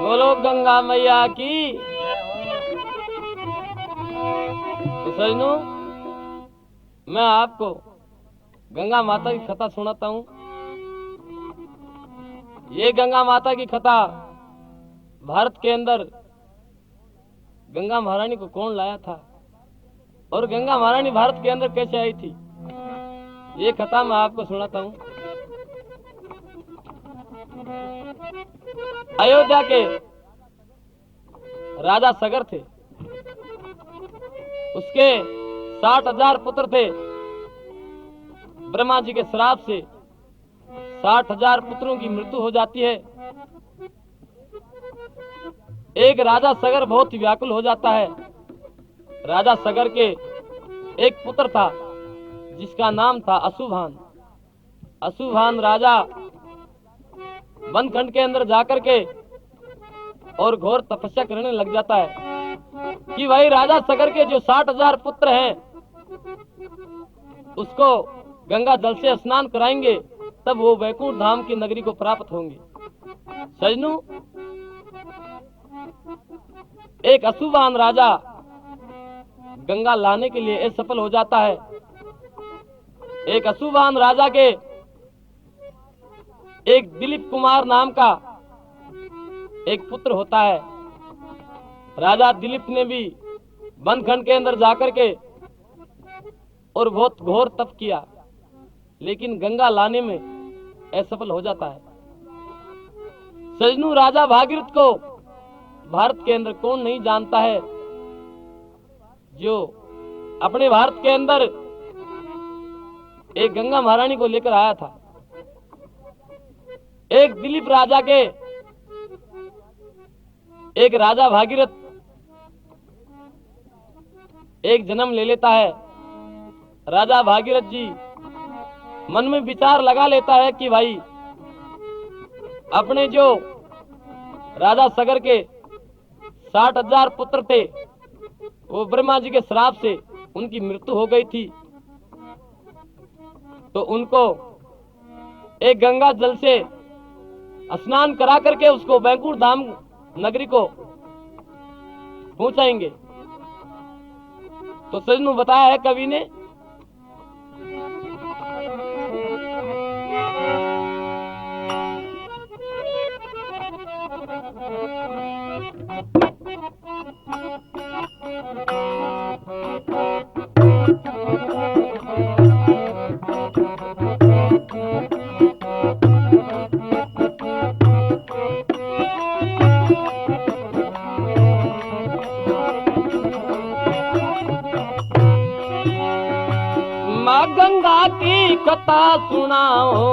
बोलो गंगा मैया की। तो सजनों, मैं आपको गंगा माता की कथा सुनाता हूँ। ये गंगा माता की कथा भारत के अंदर गंगा महारानी को कौन लाया था और गंगा महारानी भारत के अंदर कैसे आई थी, ये कथा मैं आपको सुनाता हूँ। अयोध्या के राजा सगर थे। उसके 60,000 पुत्र थे। ब्रह्मा जी के श्राप से 60,000 पुत्रों की मृत्यु हो जाती है। एक राजा सगर बहुत व्याकुल हो जाता है। राजा सगर के एक पुत्र था जिसका नाम था अशुभान। अशुभान राजा वनखंड के अंदर जाकर के और घोर तपस्या करने लग जाता है कि भाई राजा सगर के जो 60,000 पुत्र हैं उसको गंगा जल से स्नान कराएंगे, तब वो वैकुंठ धाम की नगरी को प्राप्त होंगे। सजनों, एक अशुभान राजा गंगा लाने के लिए असफल हो जाता है। एक अशुभान राजा के एक दिलीप कुमार नाम का एक पुत्र होता है। राजा दिलीप ने भी वनखंड के अंदर जाकर के और बहुत घोर तप किया, लेकिन गंगा लाने में असफल हो जाता है। सजनू, राजा भागीरथ को भारत के अंदर कौन नहीं जानता है, जो अपने भारत के अंदर एक गंगा महारानी को लेकर आया था। एक दिलीप राजा के एक राजा भागीरथ एक जन्म ले लेता है। राजा भागीरथ जी मन में विचार लगा लेता है कि भाई अपने जो राजा सगर के 60,000 पुत्र थे, वो ब्रह्मा जी के श्राप से उनकी मृत्यु हो गई थी, तो उनको एक गंगा जल से स्नान करा करके उसको वैकुंठ धाम नगरी को पहुंचाएंगे। तो सजनू, बताया है कवि ने की कथा सुनाओ,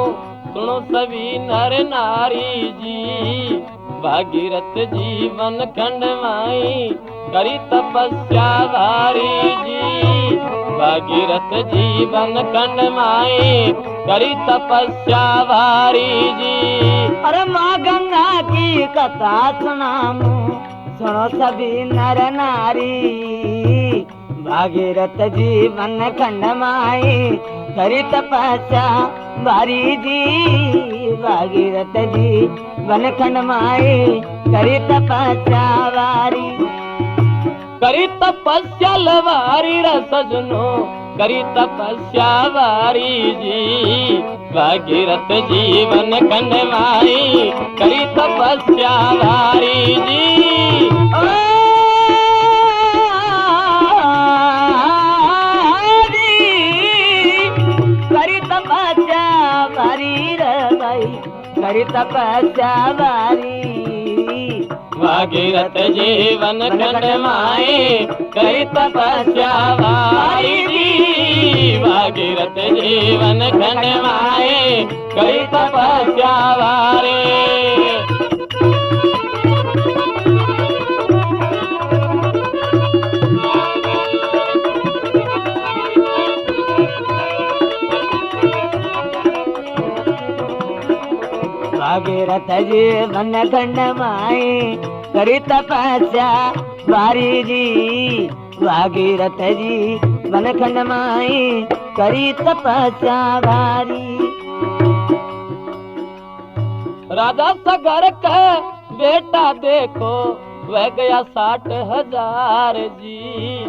सुनो सभी नर नारी जी। भागीरथ जीवन खंड माई करी तपस्या भारी जी। भागीरथ जीवन खंड माई करी तपस्या भारी जी। अरे माँ गंगा की कथा सुनामो, सुनो सभी नर नारी। भागीरथ जीवन खंड माई करी तपस्या भारी जी। भागीरथ जीवन खंड माई करी तपस्या भारी। करी तपस्या लवारी रे सजनो, करी तपस्या वारी जी। भागीरथ जीवन खंड माई करी तपस्या वारी जी। करी तपस्या भारी रे भाई, करी तपस्या भारी। भागीरथ जीवन खंड माई करी तपस्या वारी जी। भागीरथ जीवन खंड माई करी तपस्या वारी। भागीरथ जीवन खंड माई करी तपस्या भारी जी। भागीरथ जीवन खंड माई करी तपस्या भारी। राजा सगर का बेटा देखो, वह गया 60,000 जी।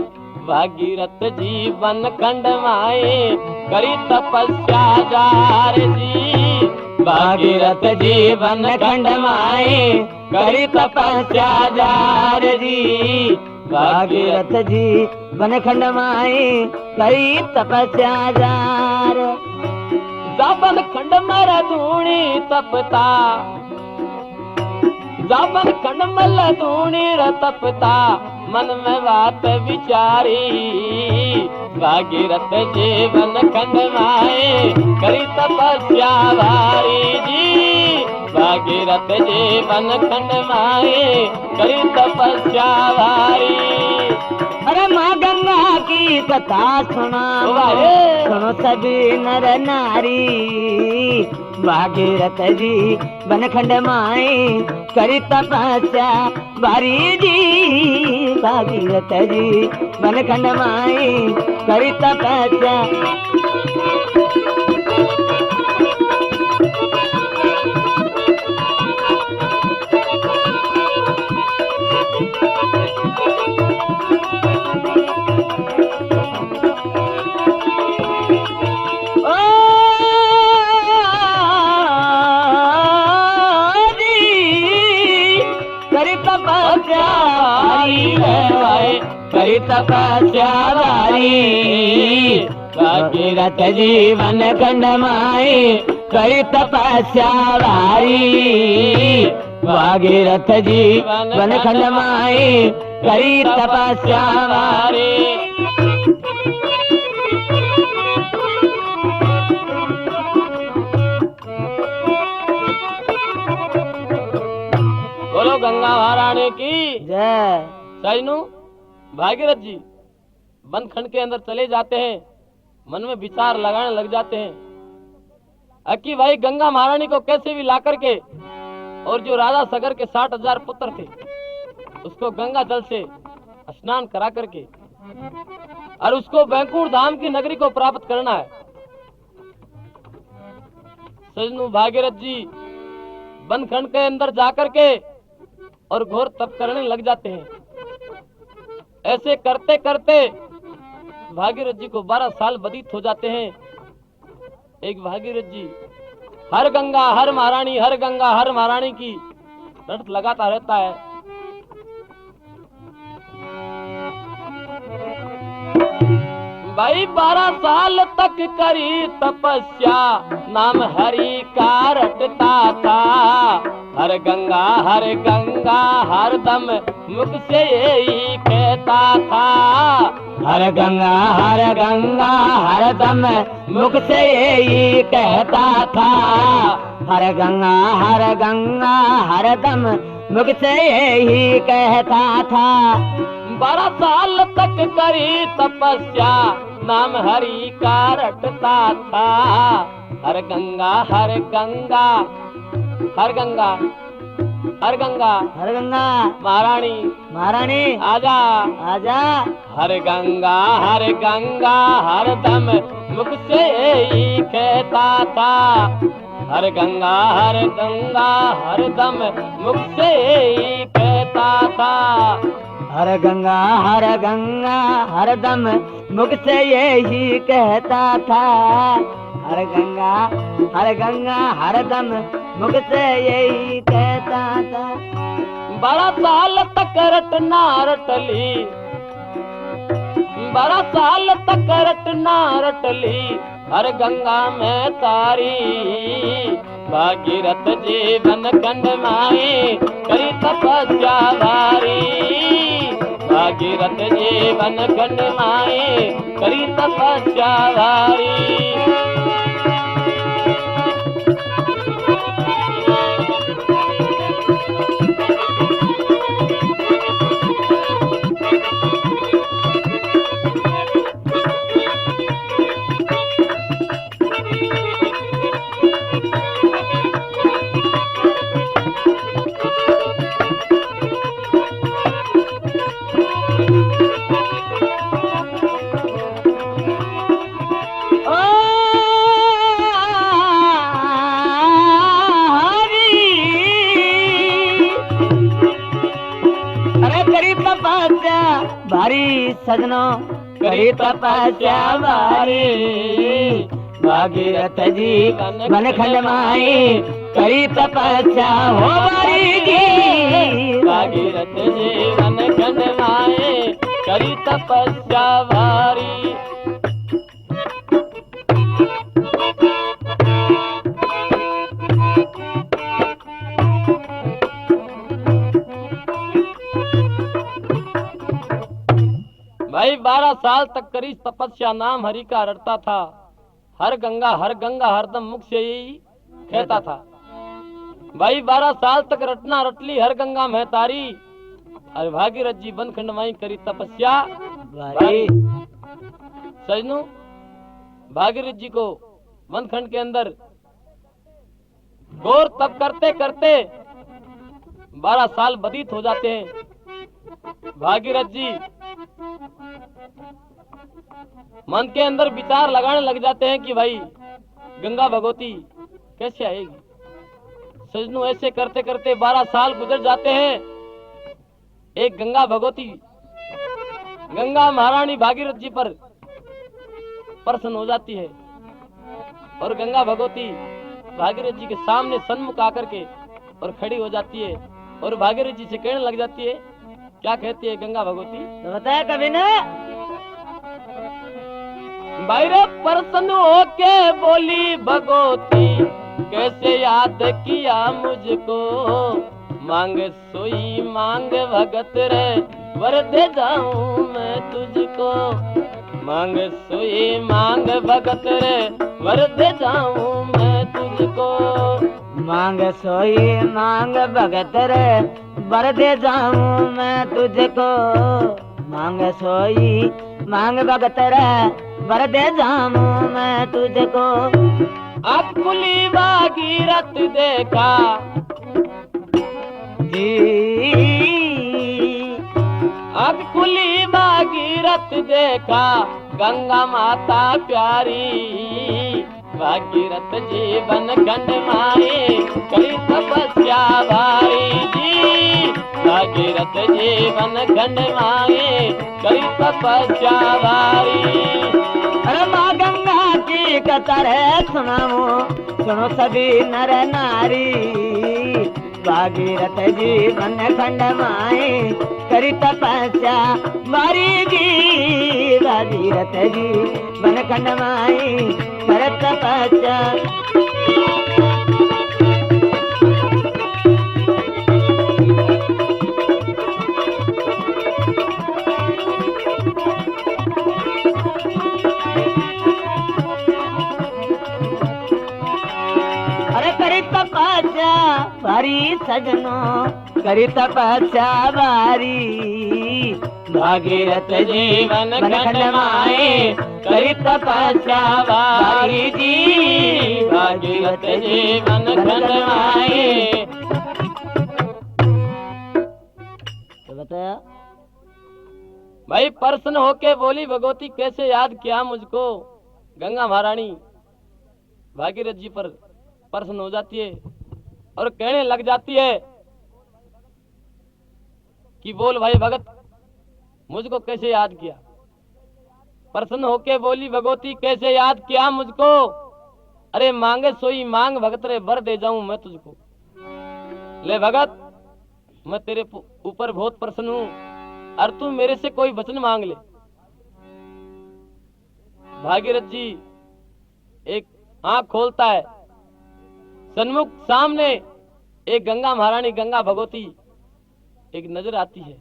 भागीरथ जीवन खंड माई करी तपस्या जार जी। भागीरथ जीवन खंड माई करी तपस्या जार जी। भागीरथ जीवन खंड माई करी तपस्या जार। जाबन खंड मर धूणी तपता, जाबन खंड मल धूणी र तपता, मन में बात विचारी। भागीरथ जीवन खंड माई करी तपस्या भारी जी। भागीरथ जीवन खंड माई करी तपस्या भारी। अरे माँ गंगा की कथा सुनाओ, सुनो सभी नर नारी। भागीरथ जीवन खंड माई करी तपस्या भारी जी। भागीरथ जीवन खंड माई करी तपस्या। करी तपस्या भारी। भागीरथ जीवन खंड माई करी तपस्या भारी। भागीरथ जीवन खंड माई करी तपस्या भारी। बोलो गंगा महारानी की जय। सजनू, भागीरथ जी बंद खंड के अंदर चले जाते हैं, मन में विचार लगाने लग जाते हैं कि भाई गंगा महारानी को कैसे भी ला करके, और जो राजा सगर के 60,000 पुत्र थे उसको गंगा जल से स्नान करा करके और उसको बैकुंठ धाम की नगरी को प्राप्त करना है। सजनू, भागीरथ जी बंद खंड के अंदर जाकर के और घोर तप करने लग जाते हैं। ऐसे करते करते भागीरथ जी को 12 साल व्यतीत हो जाते हैं। एक भागीरथ जी हर गंगा हर महारानी, हर गंगा हर महारानी की रट लगाता रहता है। भाई 12 साल तक करी तपस्या, नाम हरि का रटता था। हर गंगा हर दम मुख से यही कहता था। हर गंगा हर दम मुख से यही कहता था। हर गंगा हर दम मुख से यही कहता था। 12 साल तक करी तपस्या नाम हरि का रटता था। हर गंगा हर गंगा हर गंगा हर गंगा हर गंगा महारानी महारानी आजा आजा। हर गंगा हर दम मुख से ही कहता था। हर गंगा हर दम मुख से ही कहता था। हर गंगा हर दम मुख से यही कहता था। हर गंगा हर दम मुख से यही कहता था। 12 साल तक रटना रटली 12 साल तक रटना रटली हर गंगा में तारी। भागीरथ जीवन खंड माई करी तपस्या भारी। भागीरथ जीवन खंड माई करी तपस्या भारी। भारी सजनो करी तपस्या भारी। भागीरथ जी वन खंड माई करी तपस्या हो भारी की। भागीरथ जी वन खंड माई करी तपस्या भारी। भाई 12 साल तक करी तपस्या नाम हरि का रटता था। हर गंगा हरदम मुख से ही कहता था। भाई 12 साल तक रटना रटली हर गंगा में तारी। अरे भागीरथ जी बन खंड माई करी तपस्या भारी। सजनू भागीरथ जी को वन खंड के अंदर गौर तप करते करते 12 साल व्यतीत हो जाते हैं। भागीरथ जी मन के अंदर विचार लगाने लग जाते हैं कि भाई गंगा भगवती कैसे आएगी। सजनू ऐसे करते करते 12 साल गुजर जाते हैं। एक गंगा भगवती गंगा महारानी भागीरथ जी पर प्रसन्न हो जाती है और गंगा भगवती भागीरथ जी के सामने सन्मुख आकर के और खड़ी हो जाती है और भागीरथ जी से कहने लग जाती है। क्या कहती है गंगा भगवती? तो बताया कभी ना। बाहर प्रसन्न होके बोली भगवती कैसे याद किया मुझको। मांग सोई मांग भगत रे वर दे जाऊं मैं तुझको। मांग सोई मांग भगत रे वर दे जाऊं मैं तुझको। मांग सोई मांग भगत रे वर दे जाऊं मैं तुझको। मांग सोई मांग भगत रे वर दे जाऊं मैं तुझको। अकुली भागीरथ देखा जी। अकुली भागीरथ देखा गंगा माता प्यारी। भागीरथ जीवन खंड माई करी तपस्या भारी जी। भागीरथ जीवन खंड माई करी तपस्या भारी। अरे माँ गंगा की कतर सुनाओ सुनो सभी नर नारी। भागीरथ जीवन खंड माई करी तपस्या भारी जी। भागीरथ जीवन खंड माई कर तपस्या। भारी सजनो करी तपस्या भारी भागीरथ जीवन खंड माए करी तपस्या भारी जी भागीरथ जीवन खंड माए। तो बताया भाई प्रसन्न होके बोली भगवती कैसे याद किया मुझको। गंगा महारानी भागीरथ जी पर प्रसन्न हो जाती है और कहने लग जाती है कि बोल भाई भगत मुझको कैसे याद किया। प्रसन्न होके बोली भगवती कैसे याद किया मुझको। अरे मांगे सोई मांग भगत रे बर दे जाऊं मैं तुझको। ले भगत मैं तेरे ऊपर बहुत प्रसन्न हूं और तू मेरे से कोई वचन मांग ले। भागीरथ जी एक आंख खोलता है, सन्मुख सामने एक गंगा महारानी गंगा भगवती एक नजर आती है।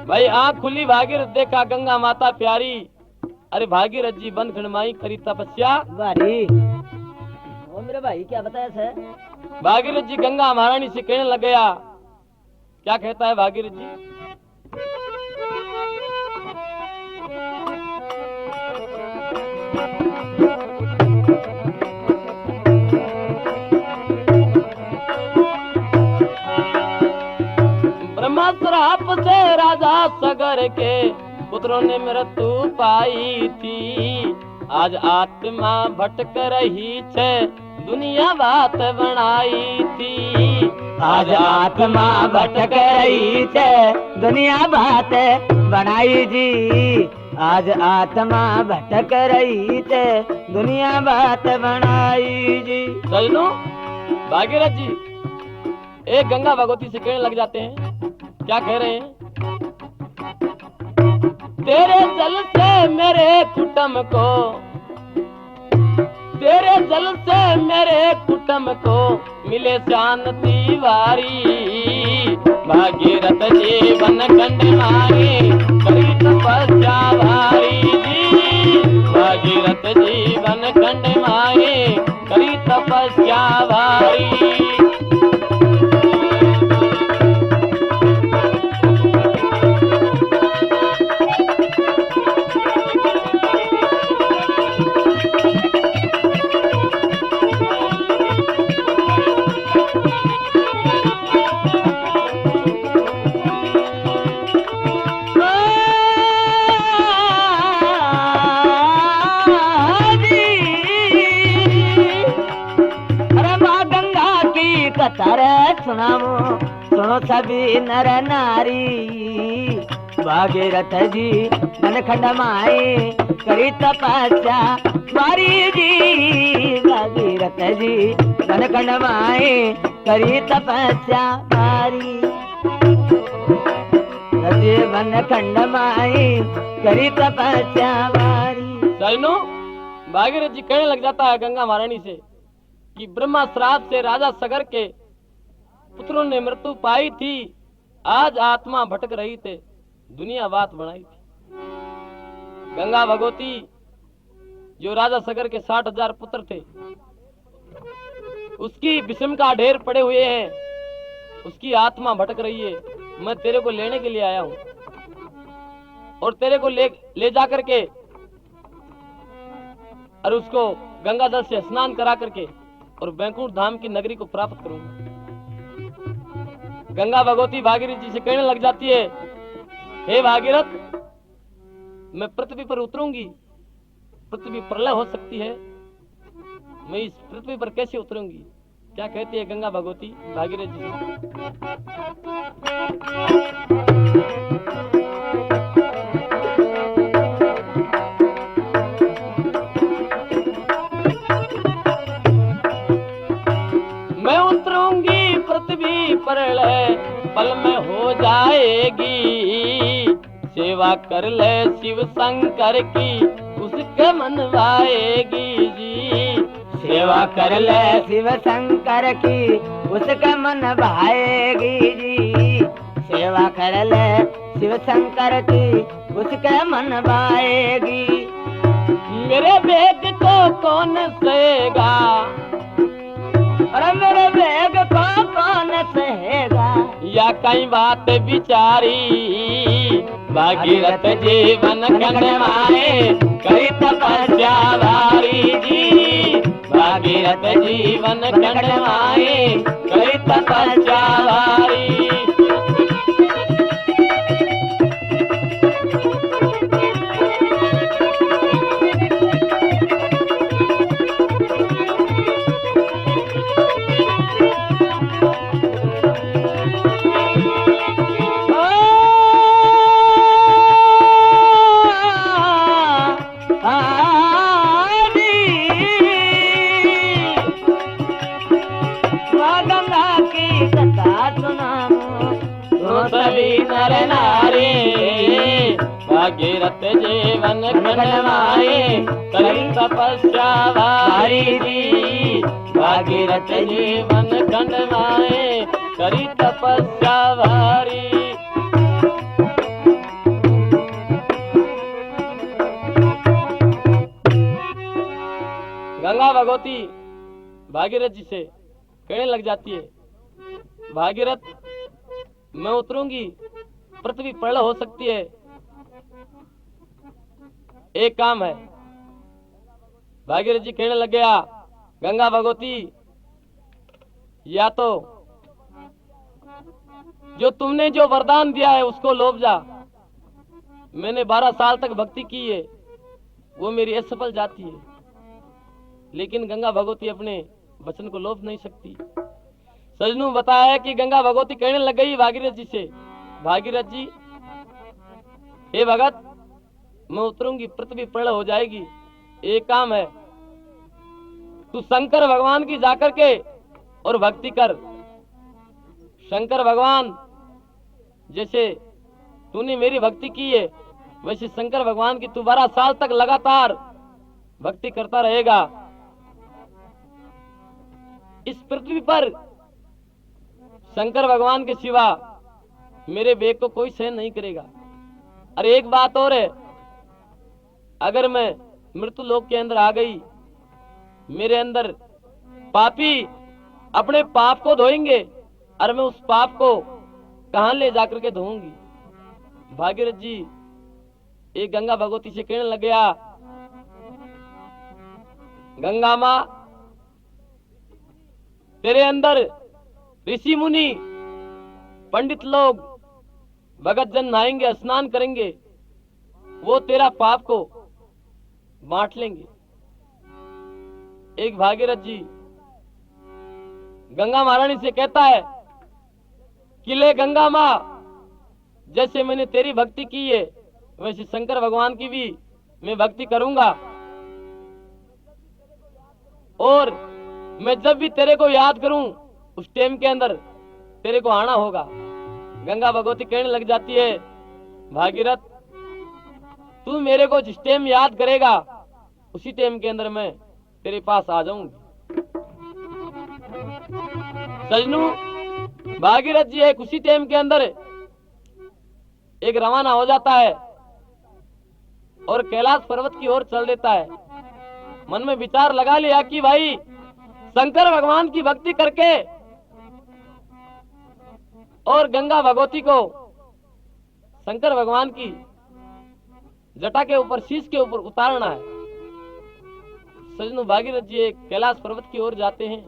भाई आंख खुली भागीरथ देखा गंगा माता प्यारी। अरे भागीरथ जी बंद खंडमाई करी तपस्या भारी। वो मेरे भाई क्या बताया सर? भागीरथ जी गंगा महारानी से कहने लग गया। क्या कहता है भागीरथ जी? ब्रह्माश्राप से राजा सगर के पुत्रों ने मृत्यु पाई थी। आज आत्मा भटक रही छे दुनिया बात बनाई थी। आज आत्मा भटक रही छे दुनिया बात बनाई जी। आज आत्मा भटक रही छे दुनिया बात बनाई जी। सजनो भागीरथ जी एक गंगा भगवती से कहने लग जाते हैं। क्या कह रहे हैं? तेरे जल से मेरे कुटुंब को, तेरे जल से मेरे कुटुंब को मिले शांति वारी। भागीरथ जीवन खंड माए करी तपस्या भारी जी। भागीरथ जीवन खंड माए करी तपस्या भारी। सुनाओ सुनो सभी नर नारी। भागीरथ जी मन खंड माए करी तपस्या भारी जी। भागीरथ जी मन खंड माए करी तपस्या भारी। मन खंड माए करी तपस्या भारी। सजनो भागीरथ जी कहने लग जाता है गंगा महारानी से कि ब्रह्मा श्राप से राजा सगर के पुत्रों ने मृत्यु पाई थी। आज आत्मा भटक रही थे दुनिया बात बनाई थी। गंगा भगवती जो राजा सगर के 60,000 पुत्र थे उसकी विषम का ढेर पड़े हुए हैं। उसकी आत्मा भटक रही है। मैं तेरे को लेने के लिए आया हूं और तेरे को ले जा करके और उसको गंगा जल से स्नान करा करके और बैकुंठ धाम की नगरी को प्राप्त करूंगा। गंगा भगवती भागीरथ जी से कहने लग जाती है, हे भागीरथ मैं पृथ्वी पर उतरूंगी, पृथ्वी प्रलय हो सकती है, मैं इस पृथ्वी पर कैसे उतरूंगी? क्या कहती है गंगा भगवती भागीरथ जी मैं उतरूंगी पृथ्वी प्रलय पल में हो जाएगी। सेवा कर ले शिव शंकर की उसके मनवाएगी जी। सेवा कर ले शिव शंकर की उसके मन भाएगी जी। सेवा कर ले शिव शंकर की उसके मन भाएगी। मेरे वेद को कौन सहेगा, या कई बात विचारी, भागीरथ जीवन खंड माए करी तपस्या भारी जी, भागीरथ जीवन खंड माए करी तपस्या भारी। सभी नर नारी, भागीरथ जीवन खंड माए करी तपस्या भारी जी, भागीरथ जीवन खंड माए करी तपस्या भारी। गंगा भगवती भागीरथ जी से कहने लग जाती है, भागीरथ मैं उतरूंगी, पृथ्वी प्रलय हो सकती है, एक काम है। भागीरथ जी कहने लग गया, गंगा भगवती या तो जो तुमने जो वरदान दिया है उसको लोभ जा। मैंने 12 साल तक भक्ति की है, वो मेरी असफल जाती है, लेकिन गंगा भगवती अपने वचन को लोभ नहीं सकती। सजनों बताया है कि गंगा भगवती कहने लग गई भागीरथ जी से, भागीरथ जी हे भगत मैं उतरूंगी, पृथ्वी प्रलय हो जाएगी, एक काम है तू शंकर भगवान की जाकर के और भक्ति कर। शंकर भगवान जैसे तूने मेरी भक्ति की है वैसे शंकर भगवान की तू 12 साल तक लगातार भक्ति करता रहेगा। इस पृथ्वी पर शंकर भगवान के सिवा मेरे वेग को कोई सहन नहीं करेगा। अरे एक बात और है, अगर मैं मृत्यु लोक के अंदर आ गई, मेरे अंदर पापी अपने पाप को धोएंगे और मैं उस पाप को कहां ले जाकर के धोऊंगी। भागीरथ जी एक गंगा भगवती से कहने लग गया, गंगा मां तेरे अंदर ऋषि मुनि पंडित लोग भगत जन नहाएंगे, स्नान करेंगे, वो तेरा पाप को बांट लेंगे। एक भागीरथ जी गंगा महारानी से कहता है कि ले गंगा मां, जैसे मैंने तेरी भक्ति की है वैसे शंकर भगवान की भी मैं भक्ति करूंगा, और मैं जब भी तेरे को याद करूं उस टाइम के अंदर तेरे को आना होगा। गंगा भगवती कहने लग जाती है, भागीरथ तू मेरे को जिस टाइम याद करेगा उसी टाइम के अंदर मैं तेरे पास आ जाऊंगी। सजनू भागीरथ जी एक उसी टाइम के अंदर एक रवाना हो जाता है और कैलाश पर्वत की ओर चल देता है। मन में विचार लगा लिया कि भाई शंकर भगवान की भक्ति करके और गंगा भगवती को शंकर भगवान की जटा के ऊपर, शीश के ऊपर उतारना है। सजनों भागीरथ जी एक कैलाश पर्वत की ओर जाते हैं।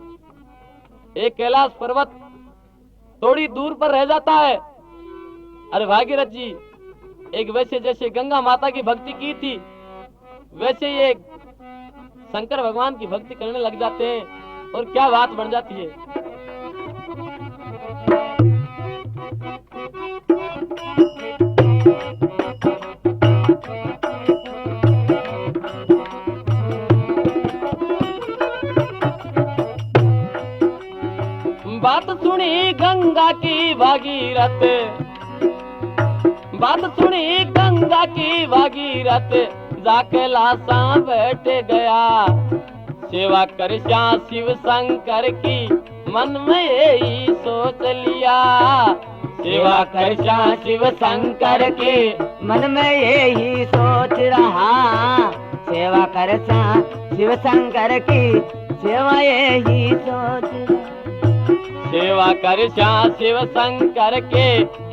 एक कैलाश पर्वत थोड़ी दूर पर रह जाता है। अरे भागीरथ जी एक वैसे जैसे गंगा माता की भक्ति की थी वैसे ये शंकर भगवान की भक्ति करने लग जाते हैं और क्या बात बन जाती है। बात सुनी गंगा की भागीरथ, बात सुनी गंगा की भागीरथ, जाके लाशा बैठ गया। सेवा कर शिव शंकर की मन में यही सोच लिया। सेवा कर शिव शंकर की मन में यही सोच रहा। सेवा कर शिव शंकर की सेवा यही सोच रहा। सेवा कर श्याम शिव शंकर के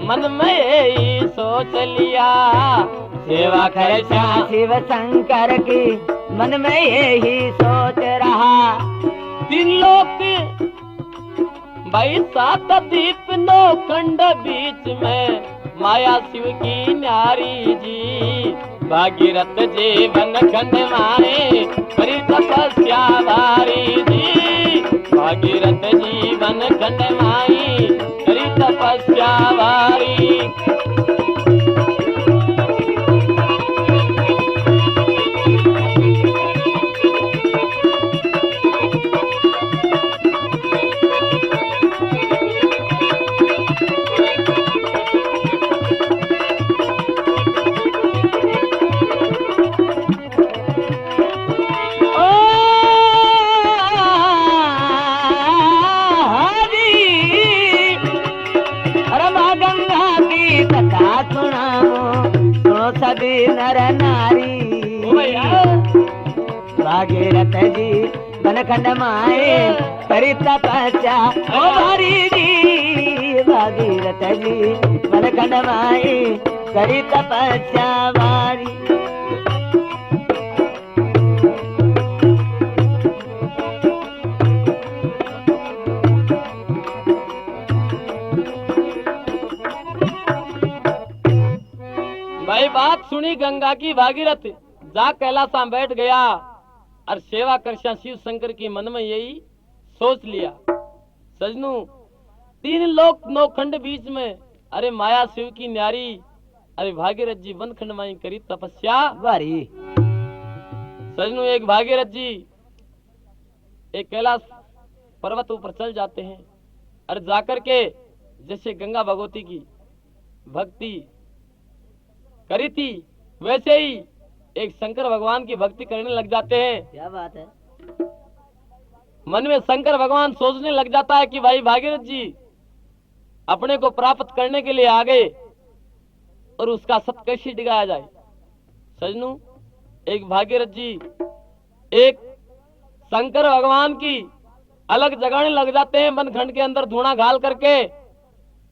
मन में यही सोच लिया। सेवा कर श्याम शिव शंकर की मन में यही सोच रहा। तीन लोक भाई सात दीप नो खंड बीच में माया शिव की न्यारी जी। भागीरथ जीवन खंड माए करी तपस्या भारी जी। भागीरथ जीवन खंड माई करी तपस्या भारी। सभी नर नारी भागीरथ जी बनखंड माए करी तपस्या ओ भारी जी। भागीरथ जी बनखंड माए करी तपस्या भारी। भाई बात सुनी गंगा की भागीरथ जा कैलाशा बैठ गया और सेवा कर शिव शंकर की मन में यही सोच लिया। सजनू तीन लोक नौ खंड बीच में अरे माया शिव की न्यारी अरे भागीरथ जी वन खंड माई करी तपस्या भारी। सजनू एक भागीरथ जी एक कैलाश पर्वत ऊपर चल जाते हैं और जाकर के जैसे गंगा भगवती की भक्ति करी थी वैसे ही एक शंकर भगवान की भक्ति करने लग जाते हैं। क्या बात है। मन में शंकर भगवान सोचने लग जाता है कि भाई भागीरथ जी अपने को प्राप्त करने के लिए आ गए और उसका सत कैसे डिगाया जाए। सजनू एक भागीरथ जी एक शंकर भगवान की अलग जगाने लग जाते हैं वन खंड के अंदर धुआं घाल करके।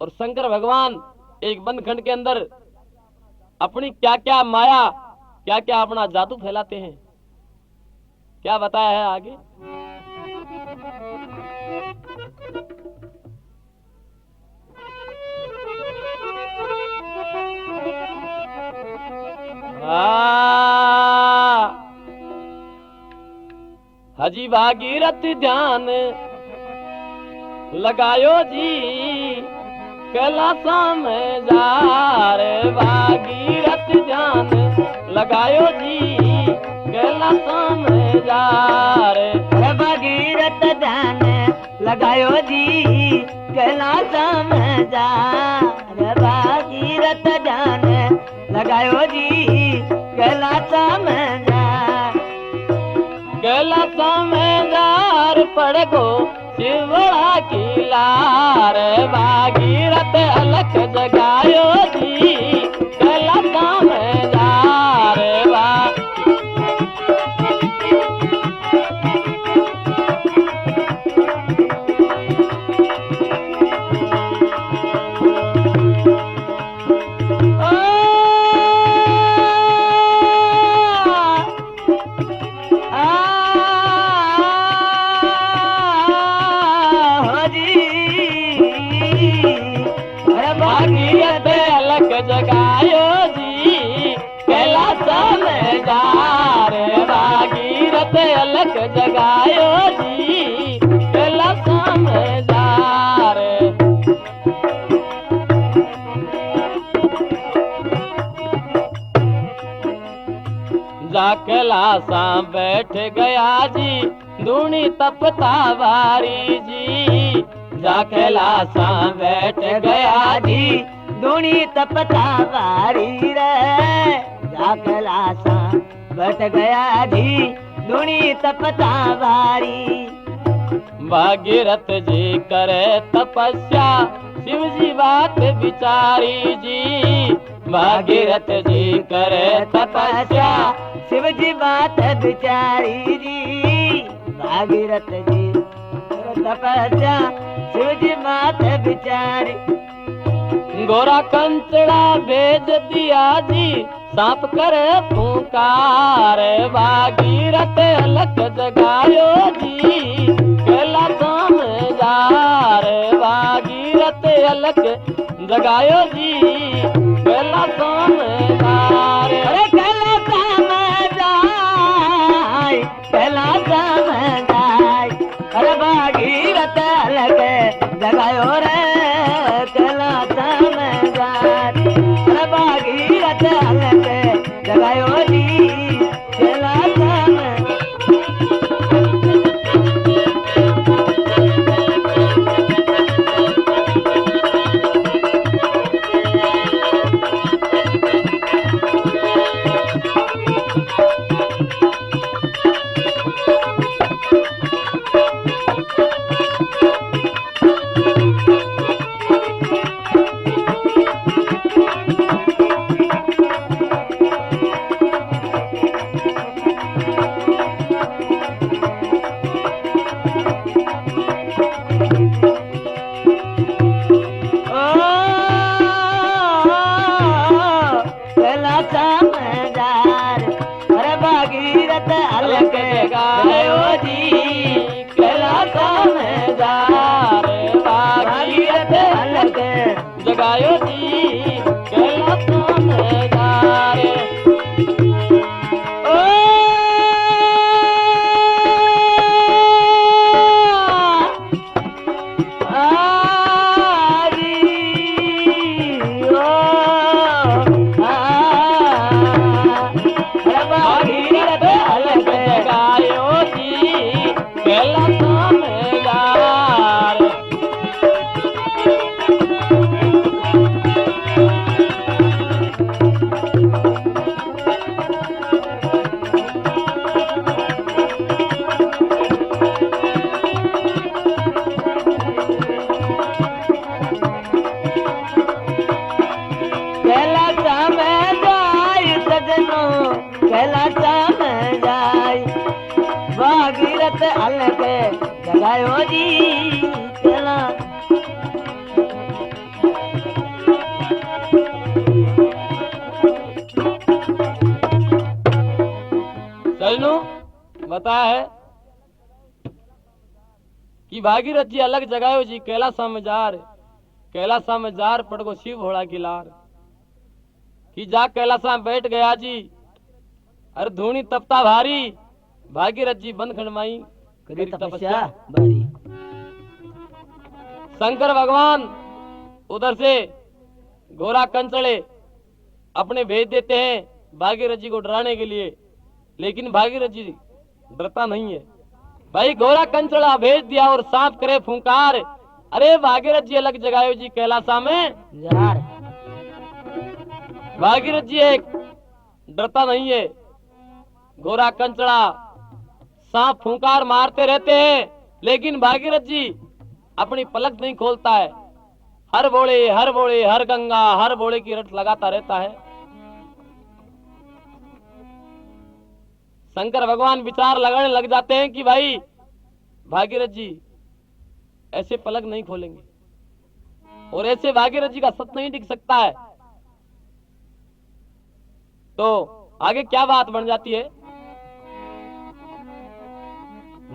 और शंकर भगवान एक वन खंड के अंदर अपनी क्या क्या माया क्या क्या अपना जादू फैलाते हैं। क्या बताया है आगे। हजी भागीरथ ध्यान लगायो जी कैलाशा में जा रे। भागीरथ ध्यान लगायो जी कैलाशा में जा रे। भागीरथ ध्यान लगायो जी कैलाशा में जा रे। भागीरथ ध्यान लगायो जी कैलाशा में जा। कैलाशा में जार पड़ गो शिवड़ा की लार। भागीरथ अलख जगायो जी कैलाशा में जा रे। भागीरथ अलख जगायो जी कैलाशा में जा रे। भागीरथ अलख जगायो जी कैलाशा में जा रे। जा कैलाशा बैठ गया जी धूनी तपता वारी जी। जा कैलाशा बैठ गया जी धूनी तपता वारी रे। जा कैलाशा बैठ गया जी धूनी तपता वारी। भागीरथ जी करे तपस्या शिव जी बात विचारी जी। भागीरथ जी करे तपस्या शिव जी बात विचारी जी। भागीरथ जी करे तपस्या शिव जी बात विचारी। गोरा कंचड़ा भेज दिया जी सांप कर फूंकार, भागीरथ अलख जगायो जी कैलाशा में जार, भागीरथ अलख जगायो जी कैलाशा में जार। अरे कैलाशा में जाय, कैलाशा में जाय, अरे भागीरथ अलख जगायो रे कैलाशा में जाय, अरे भागीरथ अलख जगायो जी कैलाशा में। कैलाशा में जार, अरे भागीरथ अलख जगायो जी कैलाशा में जार, भागीरथ अलख जगायो जी कैलाशा में जार। ओ भागीरथ अलख जगायो जी कैलाशा में जार। कैलाशा में जाय सजनो, कैलाशा में जाय, भागीरथ अलख जगायो जी कैलाश। चलनू बताया है कि भागीरथ जी अलग जगायो जी कैलाशा में जार, कैलाशा में जार पड़गो शिव घोड़ा की लार, कि जा कैलाशा में बैठ गया जी अरे धूनी तपता भारी, भागीरथ जी बंद खंडमाई करी तपस्या बारी। शंकर भगवान उधर से घोड़ा कंचड़े अपने भेज देते हैं भागीरथ जी को डराने के लिए, लेकिन भागीरथ जी डरता नहीं है। भाई घोड़ा कंचड़ा भेज दिया और सांप करे फुंकार, अरे भागीरथ जी अलग जगायो जी कैलाशा में जार। भागीरथ जी एक डरता नहीं है, घोड़ा कंचड़ा सांप फुंकार मारते रहते हैं, लेकिन भागीरथ जी अपनी पलक नहीं खोलता है। हर बोले हर गंगा हर बोले की रट लगाता रहता है। शंकर भगवान विचार लगाने लग जाते हैं कि भाई भागीरथ जी ऐसे पलक नहीं खोलेंगे और ऐसे भागीरथ जी का सत नहीं टिक सकता है। तो आगे क्या बात बन जाती है,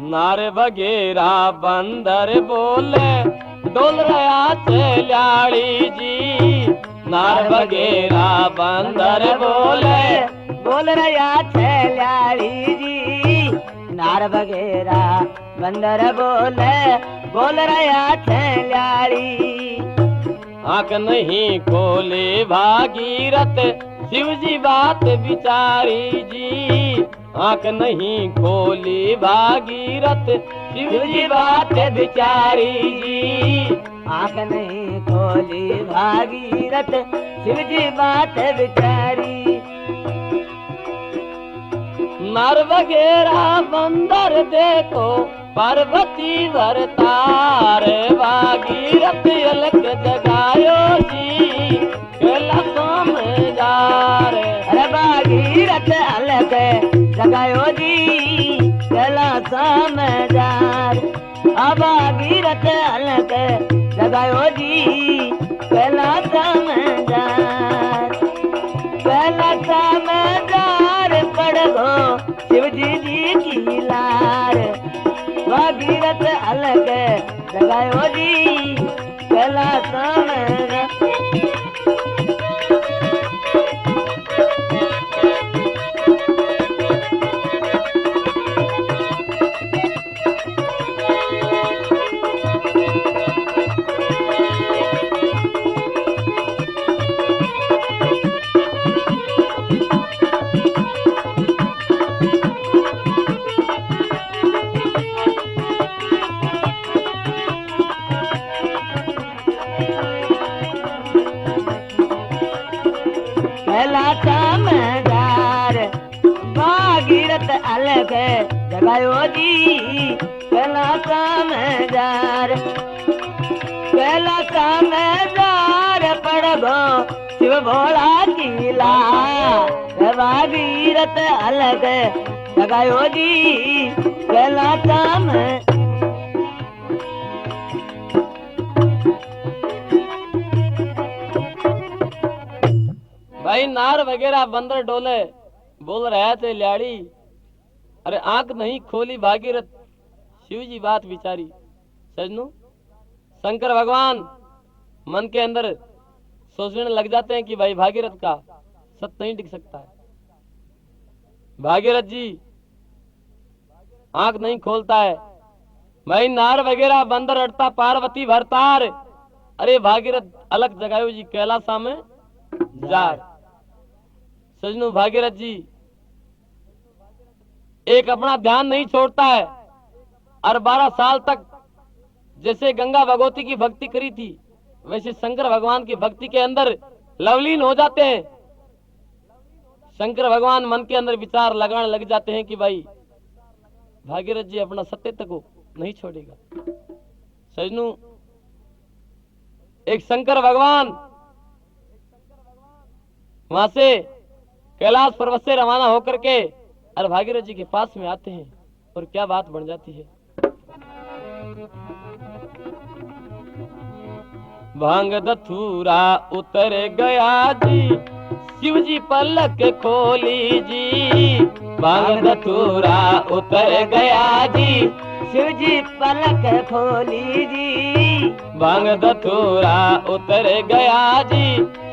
नारे बगेरा बंदर बोले डोल रहा चल्याड़ी जी, नार बगेरा बंदर बोल रहा छैलाड़ी जी, नार बगेरा बंदर बोल रहा छैलाड़ी। आंख नहीं खोले भागीरथ शिव जी बात विचारी जी, आंख नहीं खोली भागीरथ शिव जी बात विचारी जी, आंख नहीं खोली भागीरथ शिव जी बात विचारी। नर वगैरह बंदर देखो पार्वती वरतार, भागीरथ अलग जगायो जी कैलाशा में जार। अरे भागीरथ अलग जगायो जी कैलाशा में जार, अब भागीरथ अलग जी की लार भागीरथ अलग जगायो जी कैलाश में। कैलाश में जार भागीरथ अलग जगायो जी कैलाश में जार। कैलाश में जार पड़गो शिव भोला कीला भागीरथ अलग जगायो जी कैलाश में। भाई नार वगैरह बंदर डोले बोल रहे थे ल्याड़ी, अरे आंख नहीं खोली भागीरथ शिव जी बात विचारी। सजनों, शंकर भगवान मन के अंदर सोचने लग जाते हैं कि भाई भागीरथ का सत्य नहीं टिक सकता है। भागीरथ जी आंख नहीं खोलता है। भाई नार वगैरह बंदर अड़ता पार्वती भरतार, अरे भागीरथ अलग जगायो जी कैलाशा में जार। सजनों, भागीरथ जी एक अपना ध्यान नहीं छोड़ता है और 12 साल तक जैसे गंगा भगवती की भक्ति करी थी वैसे शंकर भगवान की भक्ति के अंदर लवलीन हो जाते हैं। शंकर भगवान मन के अंदर विचार लगाने लग जाते हैं कि भाई भागीरथ जी अपना सत्य को नहीं छोड़ेगा। सजनों, एक शंकर भगवान वहां से कैलाश पर्वत से रवाना होकर के और भागीरथ जी के पास में आते हैं और क्या बात बन जाती है। भांग धतूरा उतर गया जी शिव जी पलक खोली जी। भांग धतूरा उतर गया जी शिव जी पलक खोली जी। भांग धतूरा उतर गया जी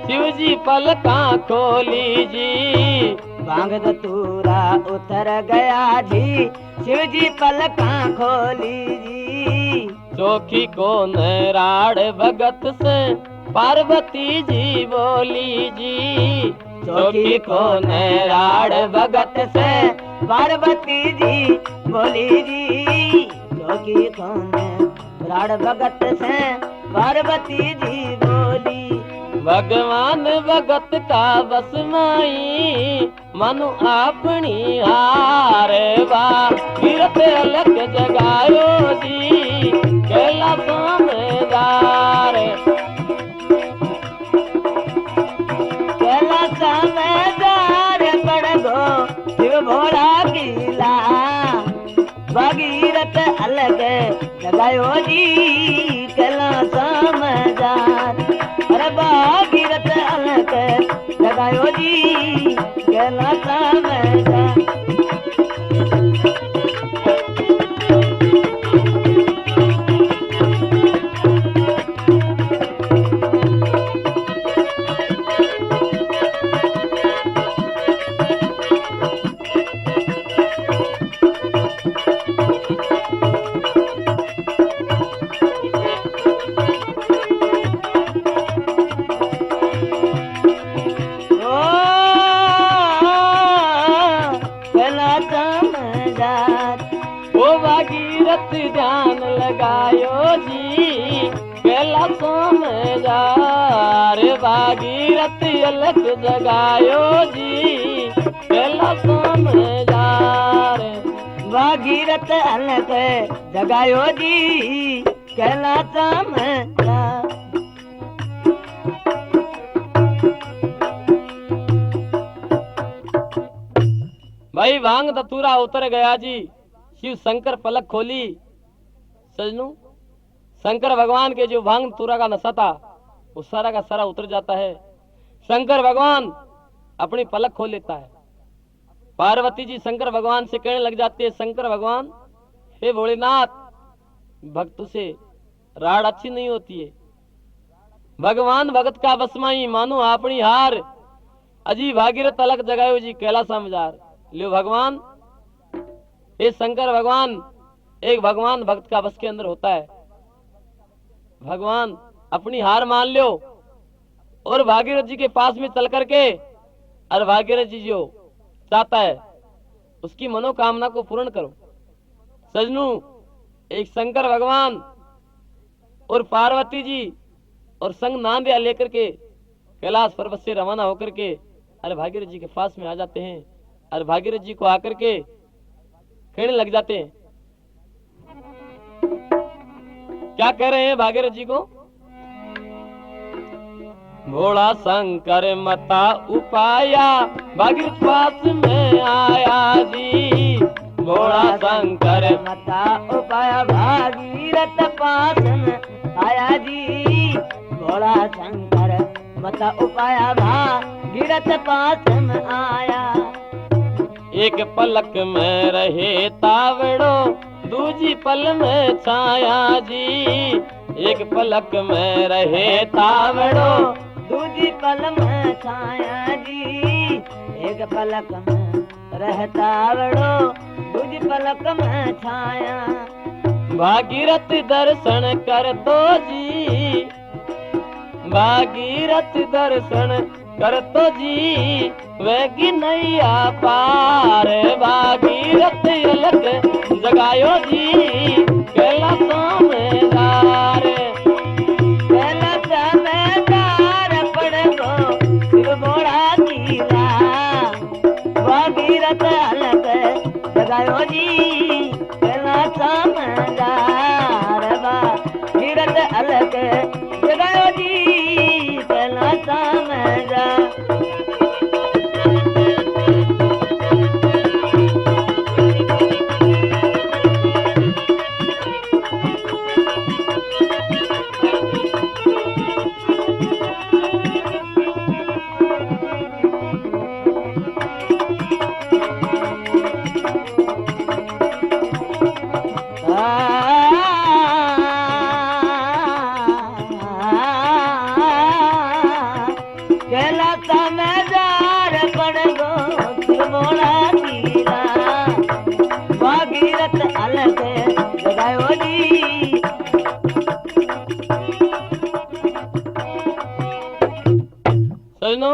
शिव जी पलका खोली जी। भांग धतूरा उतर गया जी शिव जी पलका खोली जी। चौकी को नराड़ भगत से पार्वती जी बोली जी। चौकी को नराड़ भगत से पार्वती जी बोली जी। चौकी को नराड़ भगत से पार्वती जी बोली। भगवान भगत का बस माई मनु अपनी हार भागीरथ अलग जगायो जी कैलाशों में जार। कैलाश में जार पड़गो शिव भोला कीला भागीरथ अलग जगायो जी कैलाश में जार। अरे भागीरथ अलग जगायो जी कैलाश में जार। भागीरथ ध्यान लगायो जी कैलाशों में जार। भागीरथ अलग जगायो जी कैलाशों में जार। भागीरथ अलग जगायो जी कैलाश में जार। भाई भांग धतूरा उतर गया जी शिव शंकर पलक खोली। सजनों, शंकर भगवान के जो भांग धतूरा का नशा था वो सारा का सारा उतर जाता है। शंकर भगवान अपनी पलक खोल लेता है पार्वती जी शंकर भगवान से कहने लग जाते हैं, शंकर भगवान, हे भोलेनाथ, भक्त से राड़ अच्छी नहीं होती है। भगवान भगत का बसमाई मानो आपनी हार, अजी भागीरथ अलग जगायो जी कैलासा मजार। लियो भगवान, हे शंकर भगवान, एक भगवान भक्त का बस के अंदर होता है। भगवान अपनी हार मान लो और भागीरथ जी के पास में चल करके, और भागीरथ जी जो चाहता है उसकी मनोकामना को पूर्ण करो। सजनू, एक शंकर भगवान और पार्वती जी और संग नांदिया लेकर के कैलाश पर्वत से रवाना होकर के अरे भागीरथ जी के पास में आ जाते हैं, और भागीरथ जी को आकर के कहने लग जाते हैं। क्या कह रहे हैं भागीरथ जी को? भोला शंकर मता उपाया, भागीरथ पास में आया जी। भोला शंकर मता उपाया, भागीरथ पास में आया जी। भोला शंकर मता उपाया, भागीरथ पास में आया। एक पलक में रहे तावड़ो, दूजी पल में छाया जी। एक पलक में रहे तावड़ो, दूजी पल में छाया जी। एक पलक में रहता वड़ो, दूजी पलक में छाया। भागीरथ दर्शन कर तो जी, भागीरथ दर्शन कर तो जी, वेगी नैया पार। भागीरथ अलग जगायो जी कैलासा में दार। कैलासा में दार पड़ गो शिव बोड़ा कीला। भागीरथ अलग जगायो जी कैलासा में दार। भागीरथ अलग जगायो जी कैलासा में दार। कैलासा में दार पड़ गो शिव बोड़ा कीला। भागीरथ अलग जगायो जी। सजनो,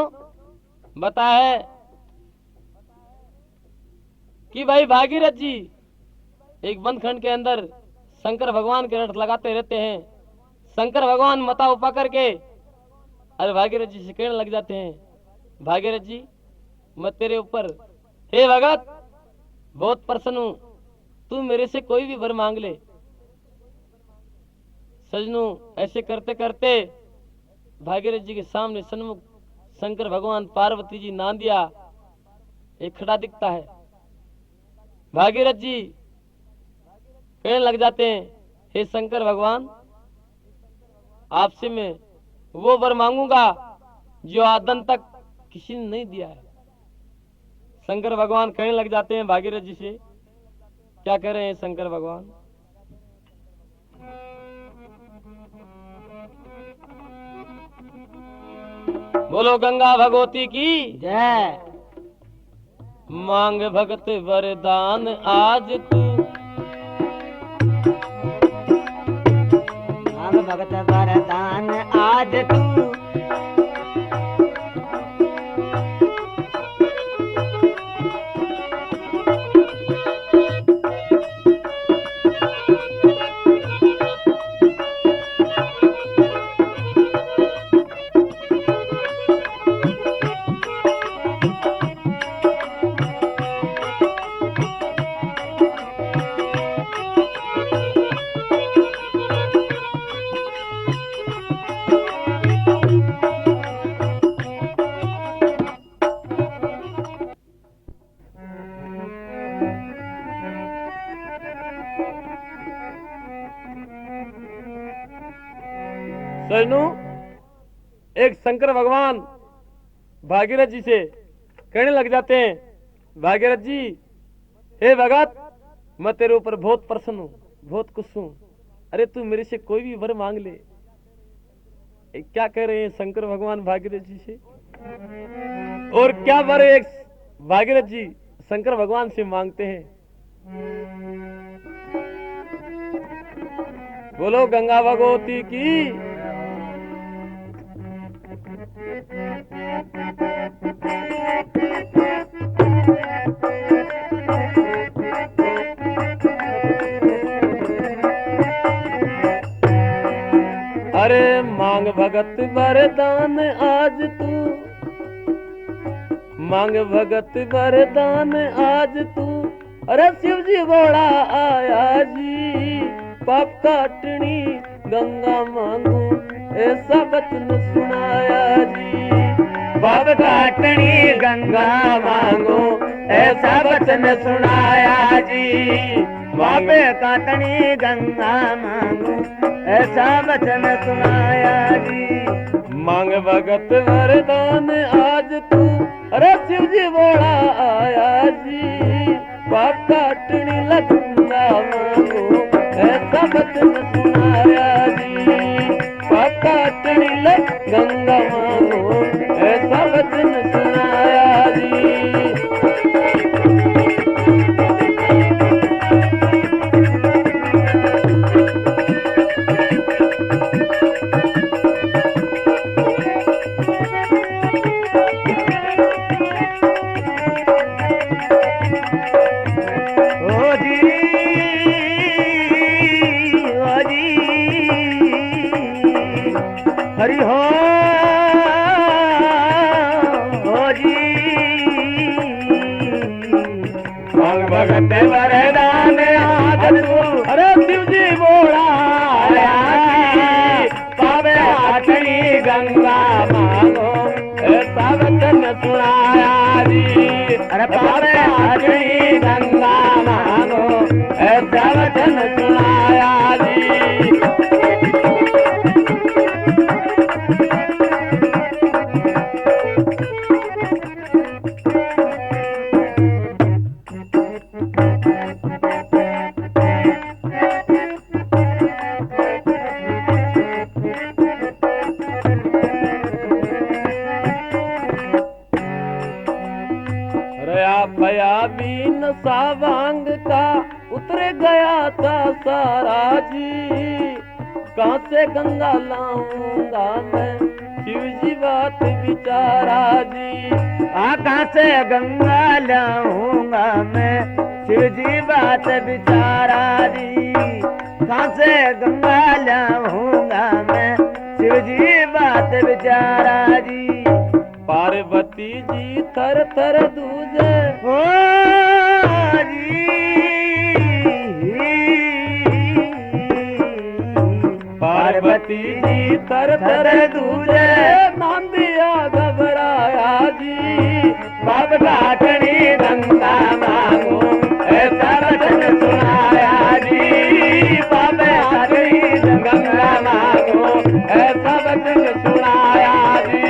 बता है कि भाई भागीरथ जी एक बंदखंड के अंदर शंकर भगवान के रट लगाते रहते हैं। शंकर भगवान मता उपा करके अरे भागीरथ जी से कहने लग जाते हैं, भागीरथ जी मैं तेरे ऊपर, हे भगत, बहुत प्रसन्न हूं, तू मेरे से कोई भी वर मांग ले। सजनू, ऐसे करते करते भागीरथ जी के सामने सन्मुख शंकर भगवान, पार्वती जी, नांदिया एक खड़ा दिखता है। भागीरथ जी कहने लग जाते हैं, हे शंकर भगवान, आपसे मैं वो वर मांगूंगा जो आदम तक किसी ने नहीं दिया है। शंकर भगवान कहने लग जाते हैं भागीरथ जी से, क्या कह रहे हैं शंकर भगवान? बोलो गंगा भगवती की जय। मांग भगत वरदान आज तू, मांग भगत वरदान आज तू। सजनू, एक शंकर भगवान भागीरथ जी से कहने लग जाते हैं, भागीरथ जी, हे भगत, मैं तेरे ऊपर बहुत प्रसन्न हूँ, बहुत खुश हूँ। अरे तू मेरे से कोई भी वर मांग ले। क्या कह रहे हैं शंकर भगवान भागीरथ जी से? और क्या वर एक भागीरथ जी शंकर भगवान से मांगते हैं? बोलो गंगा भगवती की। अरे मांग भगत वरदान आज तू, मांग भगत वरदान आज तू। अरे शिव जी बोला आया जी, पाप काटनी गंगा मांगू ऐसा वचन सुनाया जी। पाप काटनी गंगा मांगो ऐसा वचन सुनाया जी। पाप काटनी गंगा मांगो ऐसा वचन सुनाया जी। मांग भगत वरदान आज तू। अरे शिव जी बोला आया जी, पाप काटनी गंगा मांगो ऐसा वचन सुनाया जी। पाप काटनी गंगा मांगो ऐसा वचन सुनाया जी। हरि हो जी। मांग भगत वरदान आज तू। अरे शिव जी बोला आया जी, पावे काटनी गंगा मांगो ऐसा वचन सुनाया जी। अरे पावे काटनी गंगा मांगो ऐसा वचन सुनाया जी। भया बीन सावांग का उतर गया था सारा जी। कहाँ से गंगा लाऊंगा मैं शिव जी बात बिचारा जी। कहाँ से गंगा लाऊंगा मैं शिव जी बात बिचारा जी। कहाँ से गंगा लाऊंगा मैं शिव जी बात बिचारा जी। पार्वती जी थर थर दूजे हो जी। पार्वती जी थर थर दूजे नाम दिया घबराया जी। पाप काटनी गंगा मांगो ऐसा वचन सुनाया जी। पाप काटनी गंगा मांगो ऐसा वचन सुनाया जी।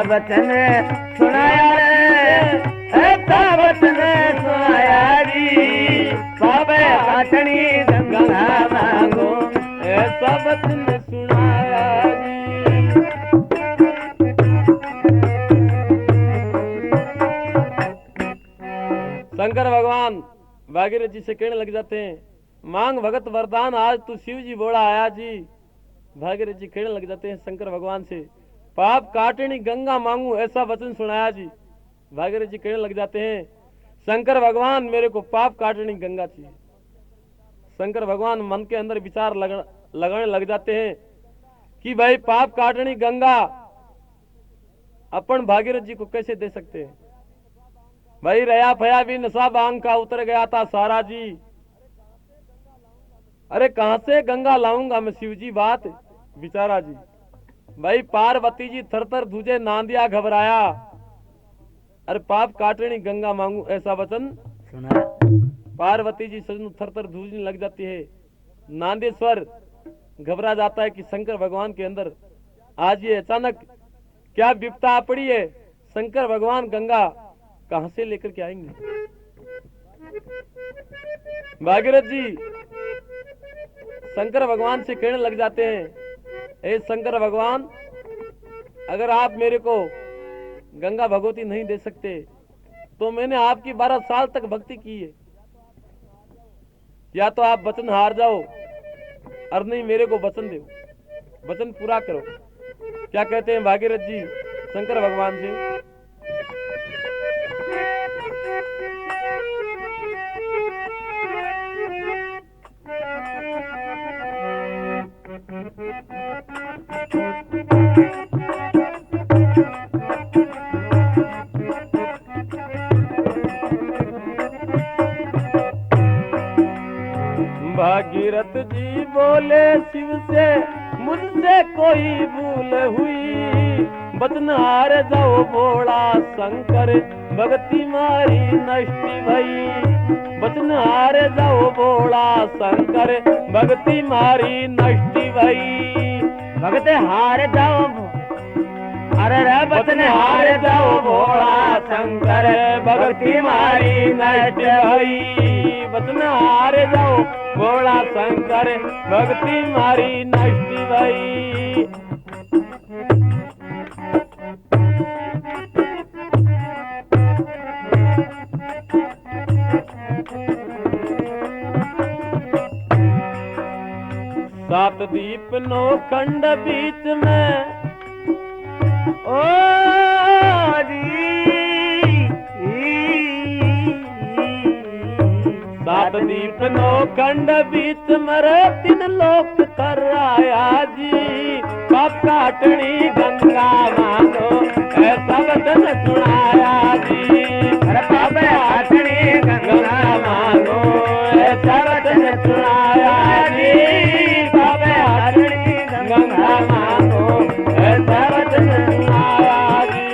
वचन सुनाया रे, ऐसा वचन सुनाया जी। पावे काटनी गंगा मांगो ऐसा वचन सुनाया जी। शंकर भगवान भागीरथ जी से कहने लग जाते हैं, मांग भगत वरदान आज तू शिव जी बोला आया जी। भागीरथ जी कहने लग जाते हैं शंकर भगवान से, पाप काटनी गंगा मांगू ऐसा वचन सुनाया जी। भागीरथ जी कहने लग जाते हैं, शंकर भगवान मेरे को पाप काटनी गंगा चाहिए। शंकर भगवान मन के अंदर विचार लगाने लग जाते हैं कि भाई पाप काटनी गंगा अपन भागीरथ जी को कैसे दे सकते हैं। भाई रया फया भी नशा बांग का उतर गया था सारा जी। अरे कहां से गंगा लाऊंगा मैं शिव जी बात बिचारा जी। भाई पार्वती जी थर थर दूजे नांदिया घबराया। अरे पाप काटनी गंगा मांगू ऐसा वचन सुना। पार्वती जी सजन थर थर धूजने लग जाती है। नांदेश्वर घबरा जाता है कि शंकर भगवान के अंदर आज ये अचानक क्या विपता पड़ी है। शंकर भगवान गंगा कहां से लेकर के आएंगे। भागीरथ जी शंकर भगवान से कहने लग जाते हैं, हे शंकर भगवान, अगर आप मेरे को गंगा भगवती नहीं दे सकते तो मैंने आपकी 12 साल तक भक्ति की है। या तो आप वचन हार जाओ और नहीं मेरे को वचन दो, वचन पूरा करो। क्या कहते हैं भागीरथ जी शंकर भगवान से, भागीरथ जी बोले शिव से मुझसे कोई भूल हुई, वचन हार जाओ भोला शंकर भक्ति मारी नष्टि भई। वचन हार जाओ भोला शंकर भक्ति मारी नष्टि भई। भगत हार जाओ, अरे रे वचन हार जाओ भोला शंकर भक्ति मारी नष्ट भई। वचन हार जाओ भोला शंकर भक्ति मारी नष्ट भई। सात दीप नो खंड बीच में ओ सात दीप नो खंड बीच मरे 3 लोक कर आया जी। पाप काटनी गंगा मांगो ऐसा वचन सुनाया जी। अरे पाप काटनी गंगा मांगो ऐसा वचन सुनाया जी। पाप काटनी गंगा मांगो ऐसा वचन सुनाया जी।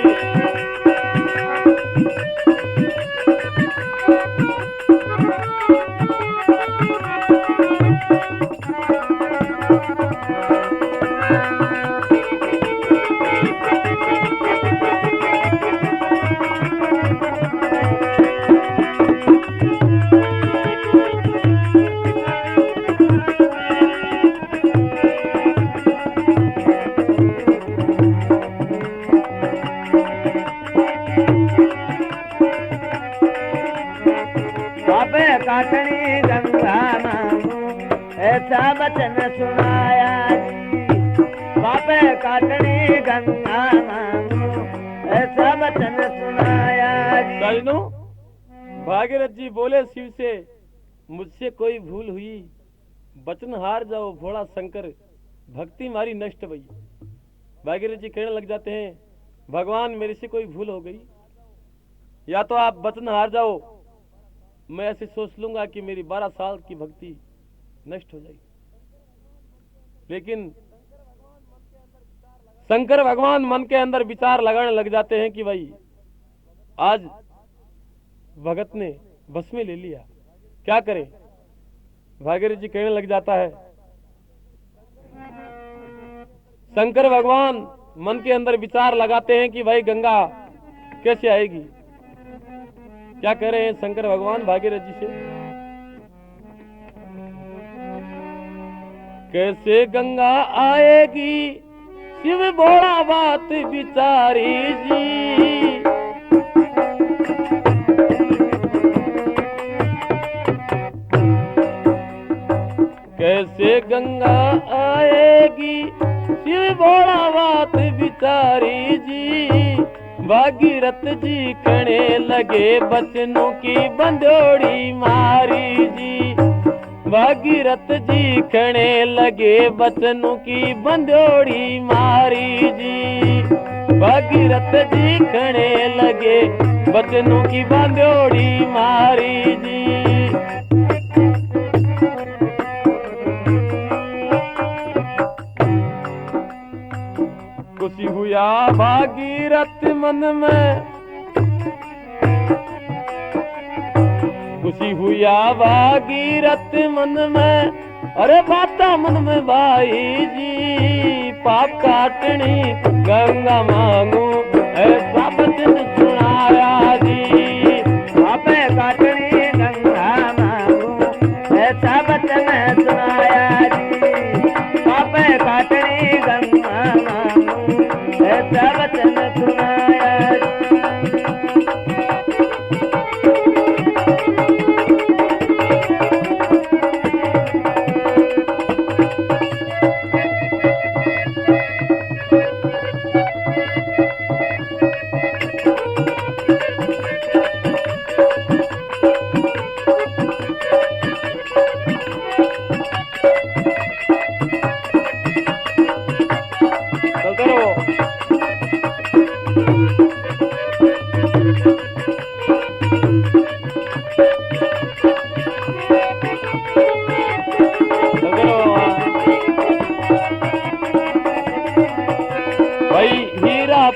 पाप काटनी गंगा मांगू ऐसा वचन सुनाया जी। पाप काटनी गंगा मांगू ऐसा वचन सुनाया जी। सजनों, भागीरथ जी बोले शिव से मुझसे कोई भूल हुई, वचन हार जाओ भोला शंकर भक्ति मारी नष्ट भई। भागीरथ जी कहने लग जाते हैं, भगवान मेरे से कोई भूल हो गई, या तो आप वचन हार जाओ, मैं ऐसे सोच लूंगा कि मेरी 12 साल की भक्ति नष्ट हो जाएगी। लेकिन शंकर भगवान मन के अंदर विचार लगाने लग जाते हैं कि भाई आज भगत ने बस में ले लिया, क्या करें। भागीरथ जी कहने लग जाता है, शंकर भगवान मन के अंदर विचार लगाते हैं कि भाई गंगा कैसे आएगी। क्या कह रहे हैं शंकर भगवान भागीरथ जी से, कैसे गंगा आएगी शिव भोला बात बिचारी जी। कैसे गंगा आएगी शिव भोला बात बिचारी जी। भागीरथ जी कहने लगे बचनों की बंदोड़ी मारी जी। भागीरथ जी खणे लगे बचनों की बंदोड़ी मारी जी। भागीरथ जी खणे लगे बचनों की बंदोड़ी मारी जी। खुशी हुआ भागीरथ मन में, खुशी हुआ भागीरथ मन में, अरे बाता मन में भाई जी। पाप काटनी गंगा मांगू ऐसा बचन सुनाया जी। पाप काटनी गंगा मांगू ऐसा बचन सुनाया जी। पाप काटनी गंगा मांगू ऐसा बचन सुनाया जी।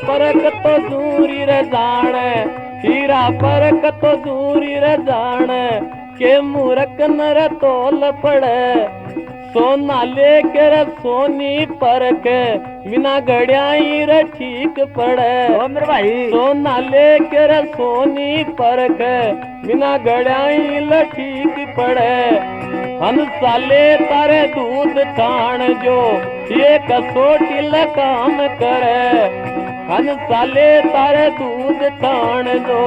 परक तो दूरी रे जाने, हीरा परक तो दूरी रे जाने, के मूरख नर तोल पड़े। सोना लेकर सोनी परख, बिना गड़ियाई रे ठीक पड़े। मेरे भाई सोना लेकर सोनी परख, बिना गड़ियाई रे ठीक पड़े। हन साले तारे दूध छाण जो, ये कसोटी ल काम करे। हन साले तारे दूध छाण जो,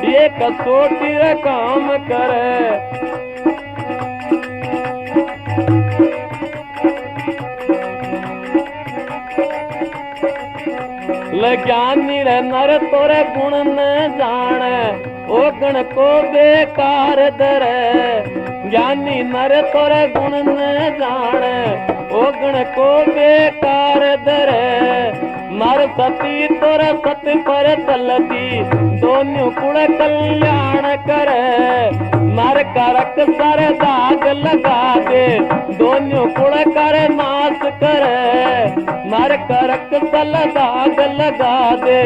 ये कसोटी रे काम करे। ज्ञानी रे नर तोरे गुण न जाने, ओ गण को बेकार धरे। ज्ञानी नर तोरे गुण न जाने, ओ गण को बेकार धरे। मर सती तोर सत पर चलती, दोनों कुड़ कल्याण करे। मर करक सर दाग लगा दे, दोनों कुड़ कर नाश करे। मर करक सल दाग लगा दे,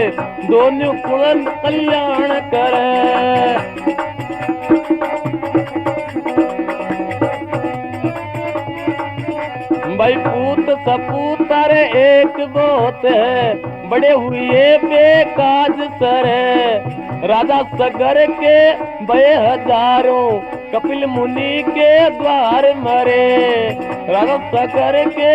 दोनों कुड़ कल्याण करे। भाई पूत सपूत अरे एक बहुत है, बड़े हुए बेकाज सरे। राजा सगर के बे हजारों, कपिल मुनि के द्वार मरे। राजा सगर के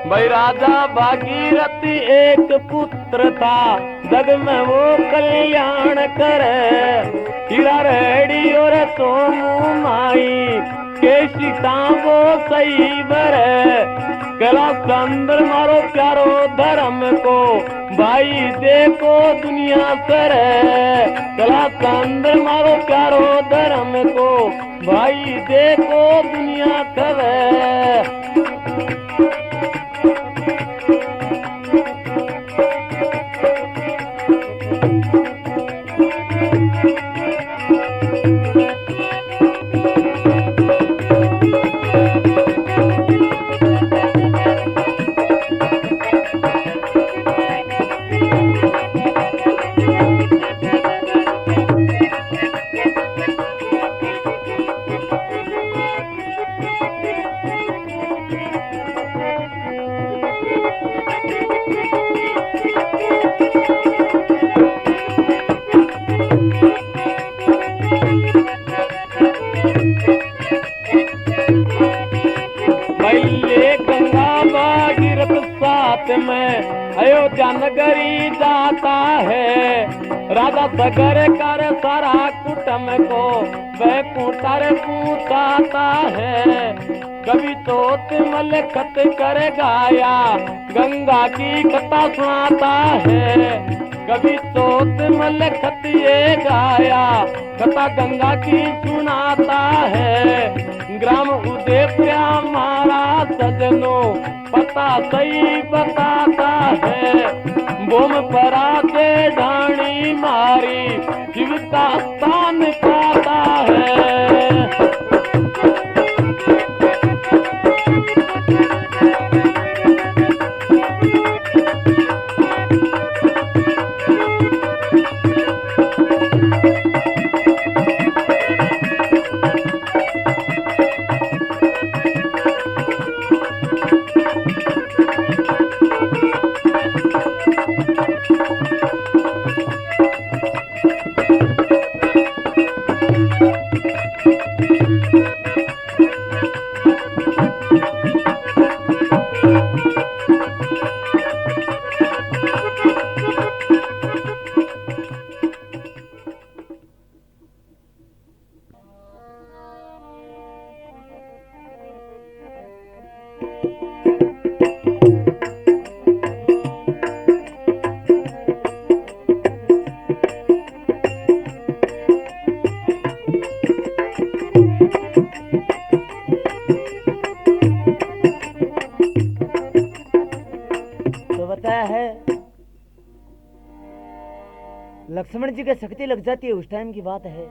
भाई राजा भागीरथी एक पुत्र था, जग में वो कल्याण करे। हीरा रेडी और सोमू माई, के सीता वो सही बरे। कला चंद्र मारो प्यारो धर्म को, भाई देखो दुनिया करे। कला चंद्र मारो प्यारो धर्म को, भाई देखो दुनिया करे। राजा सगर कर सारा कुटुम को बैकुंठर पूछाता है। कभी तो तिमल खत कर गाया गंगा की कथा सुनाता है। कभी तो तिमल खत ये गाया कथा गंगा की सुनाता है। ग्राम उदयपुर हमारा सजनों पता सही बताता है। बोम परा से ढाणी मारी शिव का स्थान पाता है। लक्ष्मण जी के शक्ति लग जाती है, उस टाइम की बात है।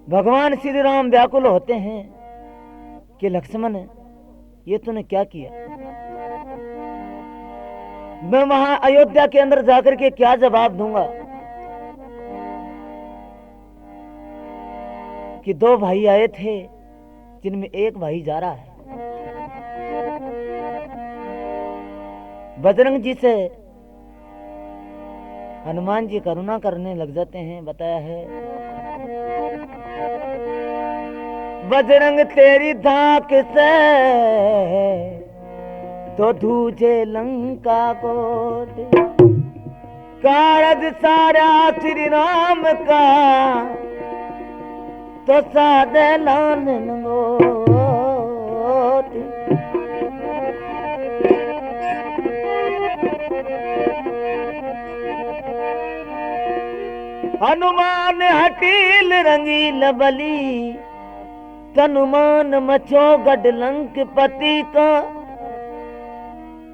भगवान श्री राम व्याकुल होते हैं कि लक्ष्मण ये तूने क्या किया। मैं वहां अयोध्या के अंदर जाकर के क्या जवाब दूंगा कि दो भाई आए थे जिनमें एक भाई जा रहा है। बजरंग जी से हनुमान जी करुणा करने लग जाते हैं। बताया है बजरंग तेरी धाक से तो धूजे लंका कोट, कारज सारा श्री राम का तो सादे लान लंगोट। हनुमान हटील रंगील बली, तनुमान मचो गढ़ लंक पति का,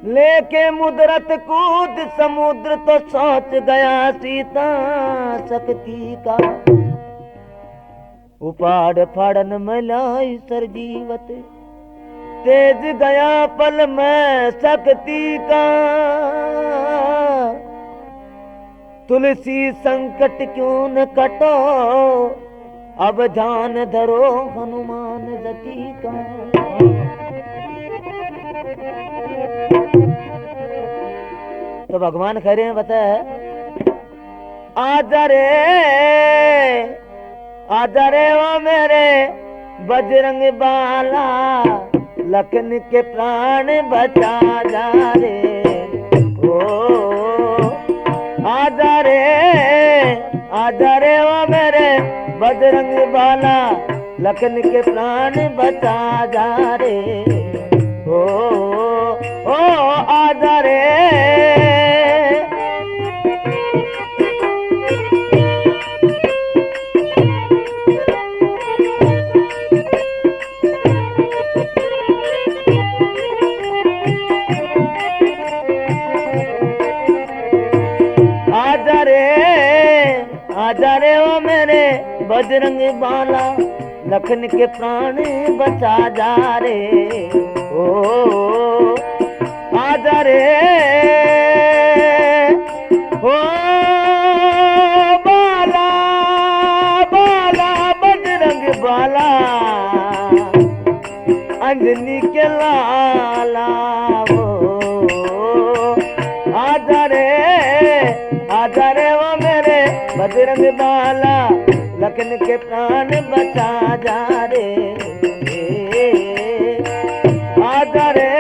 लेके मुद्रत कूद समुद्र तो सोच गया सीता शक्ति का। उपाड़ फाड़न मलाई सरजीवत, तेज गया पल में शक्ति का। तुलसी संकट क्यों न कटो, अब ध्यान धरो हनुमान जति का। तो भगवान कह रहे हैं बताए आजा रे ओ मेरे बजरंग बाला, लखन के प्राण बचा जा रे। आजा रे ओ मेरे बजरंग बाला, लखन के प्राण बचा जा रे। ओ आजा रे। आजा रे ओ मेरे बजरंग बाला, लखन के प्राण बचा जा रे। ओ आजा रे ओ बाला बाला बजरंग बाला, अंजनी के लाला। आजा रे ओ मेरे बजरंग बाला, लखन के प्राण बचा जा रे। आजा रे।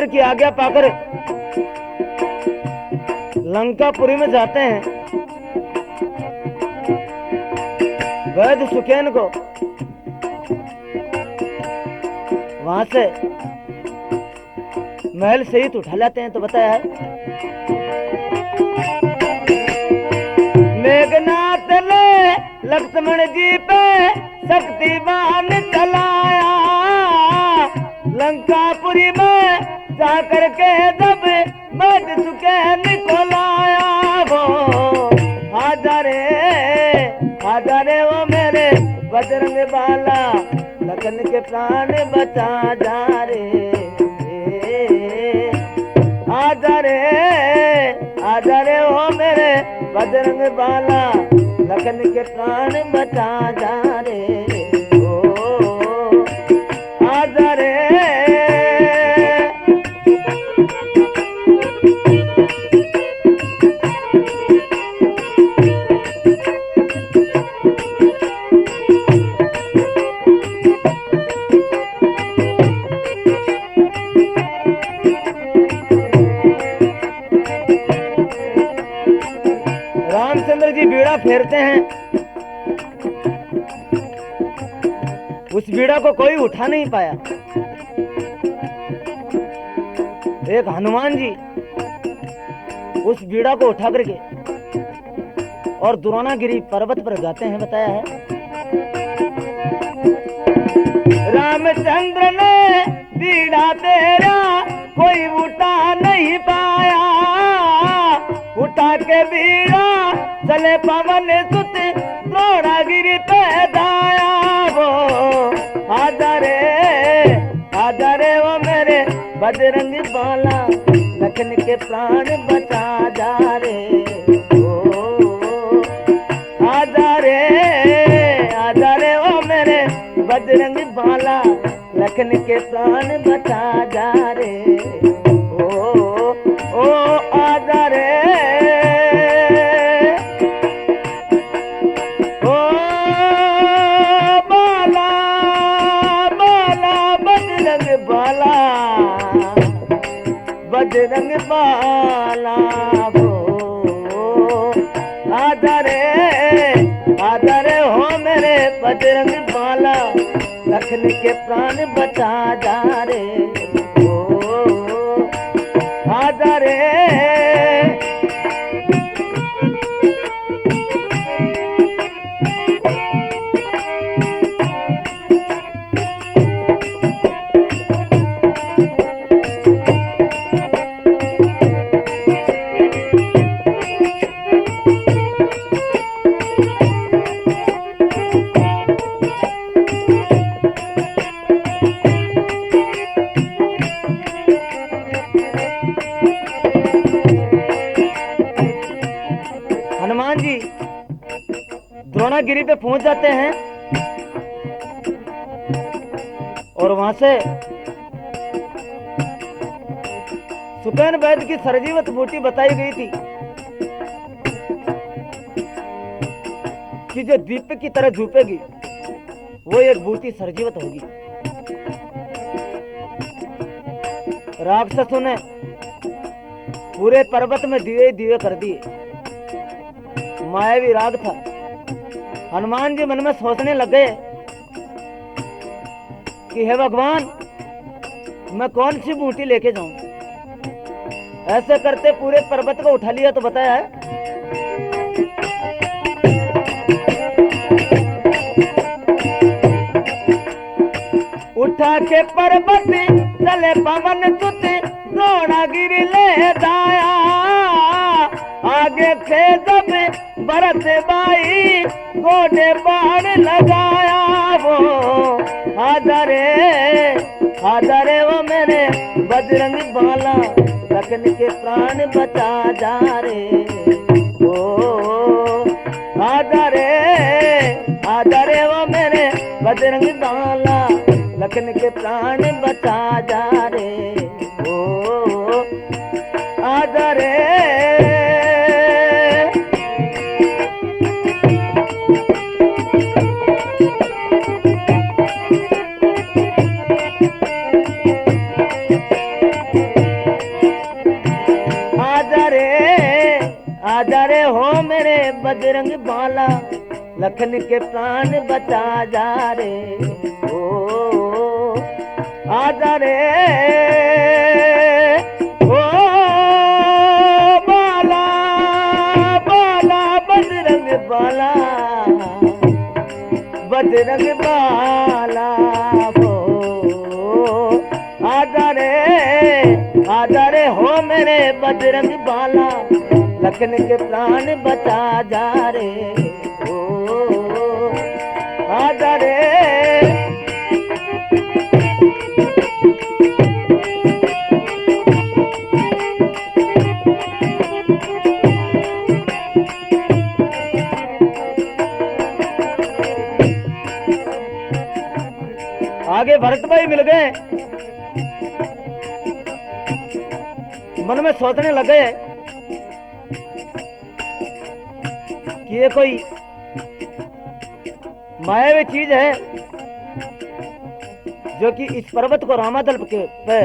रामचंद्र की आज्ञा पाकर लंकापुरी में जाते हैं। वैद्य सुखेन को वहां से महल सहित उठा लाते हैं। तो बताया है मेघनाथ ने लक्ष्मण जी पे शक्तिमान चलाया, लंकापुरी में जाकर के जब वैद्य सुखेन को लाया। वो हाजारे वो मेरे बजरंग बाला लखन के प्राण बचा जा रे। आजा रे ओ मेरे बजरंग बाला लखन के प्राण बचा जा रे। ओ आजा रे रामचंद्र जी बीड़ा फेरते हैं। उस बीड़ा को कोई उठा नहीं पाया। एक हनुमान जी उस बीड़ा को उठा करके और द्रोणागिरी पर्वत पर जाते हैं। बताया है रामचंद्र ने बीड़ा तेरा कोई उठा नहीं पाया, उठा के बीड़ा चले पवन सुत द्रोणागिरी पे दाया। वो आजा रे वो मेरे बजरंग बाला लखन के प्राण बचा जा रे। ओ आजा रे वो मेरे बजरंग बाला लखन के प्राण बचा जा रे। ओ आजा रे ओ बाला बजरंग बाला हो आजा रे हो मेरे बजरंग बाला लखन के प्राण बचा जा रे। ओ आजा रे हनुमान जी द्रोणागिरी पे पहुंच जाते हैं और वहां से सुखेन वैद्य की सरजीवत बूटी बताई गई थी कि जो दीप की तरह झुकेगी वो एक बूटी सरजीवत होगी। राक्षसों ने पूरे पर्वत में दिए दिए कर दिए। मायावी राग था। हनुमान जी मन में सोचने लग गए कि हे भगवान मैं कौन सी बूटी लेके जाऊं। ऐसे करते पूरे पर्वत को उठा लिया। तो बताया है उठा के पर्वत चले पवन सुत द्रोणागिरी ले दाया। आगे थे जब भरत बाई गोडे बाण लगाया। वो आजा रे वो मेरे बजरंग बाला लखन के प्राण बचा जा रे। ओ आजा रे वो मेरे बजरंग बाला लखन के प्राण बचा जा रे। ओ आजा रे बजरंग बाला, लखन के प्राण बचा जा रे। ओ आजा रे ओ बाला बाला बजरंग बाला, बजरंग बाला हो आजा रे हो मेरे बजरंग बाला, लखन के प्राण बचा जा रे। ओ आजा रे आगे भरत भाई मिल गए, मन में सोचने लगे कि ये कोई मायावी चीज है जो कि इस पर्वत को रामादल के पे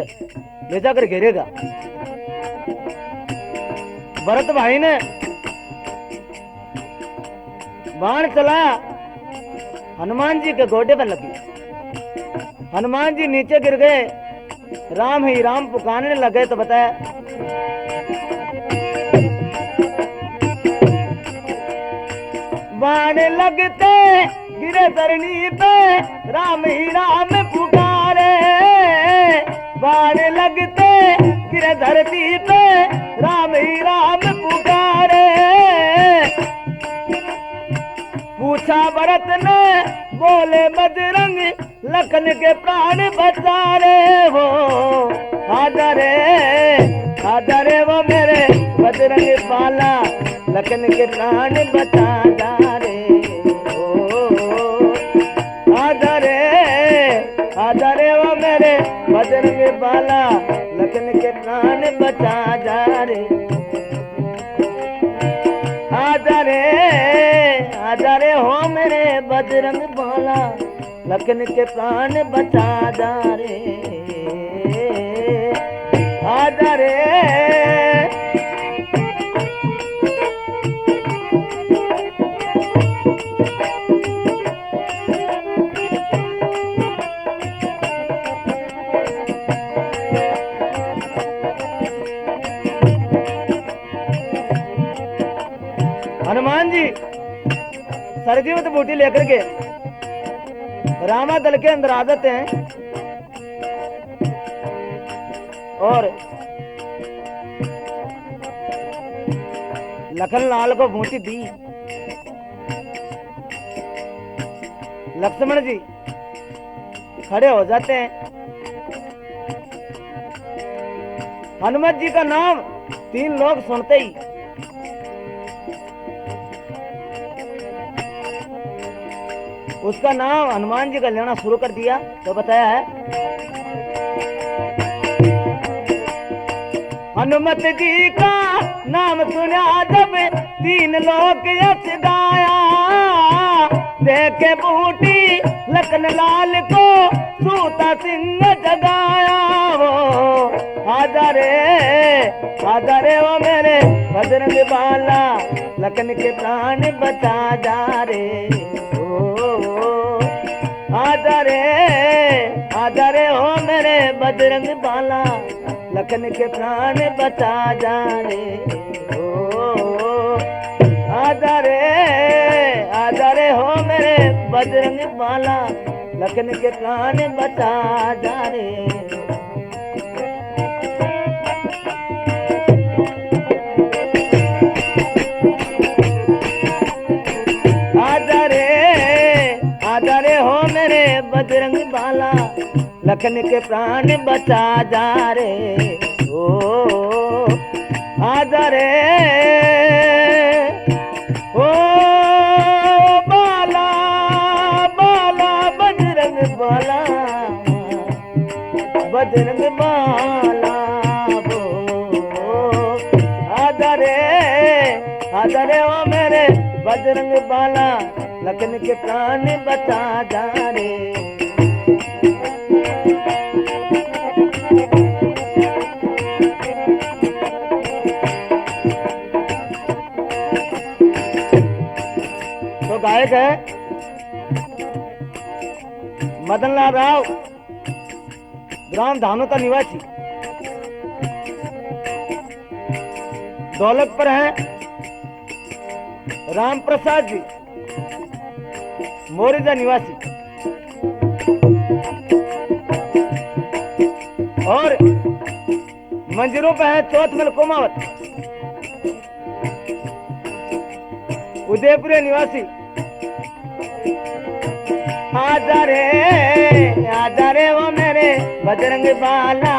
ले जाकर घेरेगा। भरत भाई ने बाण चलाया, हनुमान जी के गोडे पर लगी। हनुमान जी नीचे गिर गए, राम ही राम पुकारने लगे तो बताया बाण लगते गिरे धरनी पे, राम ही राम पुकारे। बाण लगते गिरे धरती पे, राम ही राम पुकारे। पूछा भरत ने बोले बजरंग, लखन के प्राण बचा रे। हो आजा रे वो मेरे बजरंग बाला, लखन के प्राण बचा जा रे। ओ आजा रे वो मेरे बजरंग बाला, लखन के प्राण बचा जा रे। आजा रे हो मेरे बजरंग बाला, लखन के प्राण बचा जा रे। आजा रे हनुमान जी सरजीवत बूटी लेकर के रामादल के अंदर आ जाते हैं और लखन लाल को बूटी दी। लक्ष्मण जी खड़े हो जाते हैं। हनुमत जी का नाम 3 लोग सुनते ही उसका नाम हनुमान जी का लेना शुरू कर दिया। तो बताया है हनुमत जी का नाम सुना जब 3 लोग यश गाया। देखे बूटी लखन लाल को सूता सिंह जगाया। हो आजा रे वो मेरे बजरंग बाला, लखन के प्राण बचा जा रे। आजा रे हो मेरे बजरंग बाला, लखन के प्राण बचा जा रे। आजा रे हो मेरे बजरंग बाला, लखन के प्राण बचा जा रे। आजा रे हो मेरे बजरंग बाला, लखन के प्राण बचा जा रे। ओ आजा रे ओ बाला बाला बजरंग बाला, बजरंग बाला हो आजा रे ओ मेरे बजरंग बाला, लखन के प्राण बचा जा रे। गायक है मदनलाल राव, ग्राम धानोता निवासी। ढोलक पर है राम प्रसाद जी, मोरिजा निवासी। और मंजरों पे है चौथमल कोमावत, उदयपुर निवासी। आजा रे वो मेरे बजरंग बाला,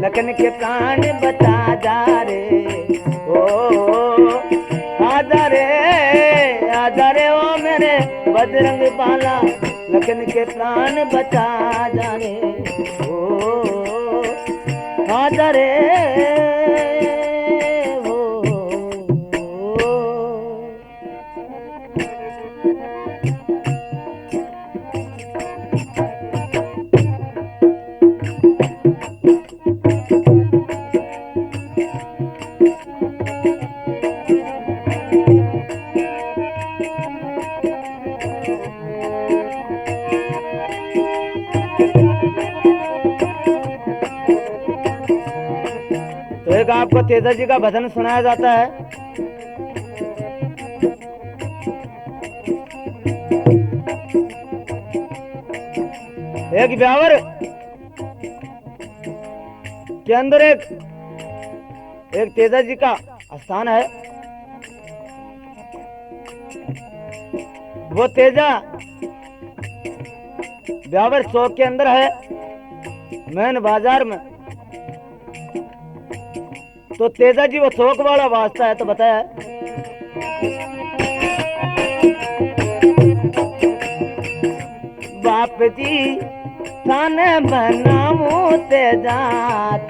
लखन के प्राण बचा जा रे। ओ आजा रे वो मेरे बजरंग बाला, लखन के प्राण बचा जा रे। ओ आजा रे तो एक आपको तेजा जी का भजन सुनाया जाता है। एक ब्यावर के अंदर एक तेजा जी का स्थान है। वो तेजा ब्यावर चौक के अंदर है, मैन बाजार में। तो तेजा जी वो चौक वाला वास्ता है, तो बताया बाप जी थाने बनामू तेजा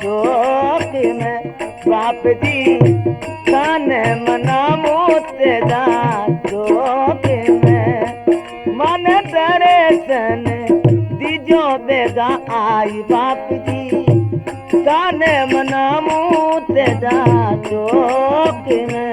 चौक में, बाप जी थाने मनामू तेजा चौक में। मन दर्शन दीजो बेगा आई, बाप जी थाने मनामू तेजा चौक में।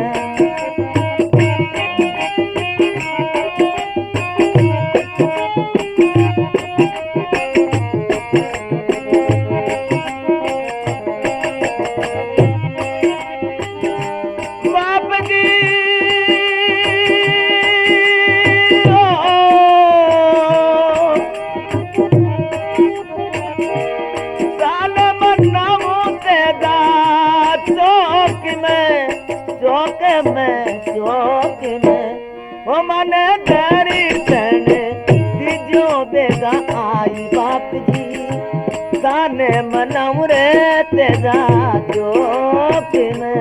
चौक में ओ मन दर्शन दीजो बेगा आई, बाप जी ताने मनाऊ रे तेजा चौक में।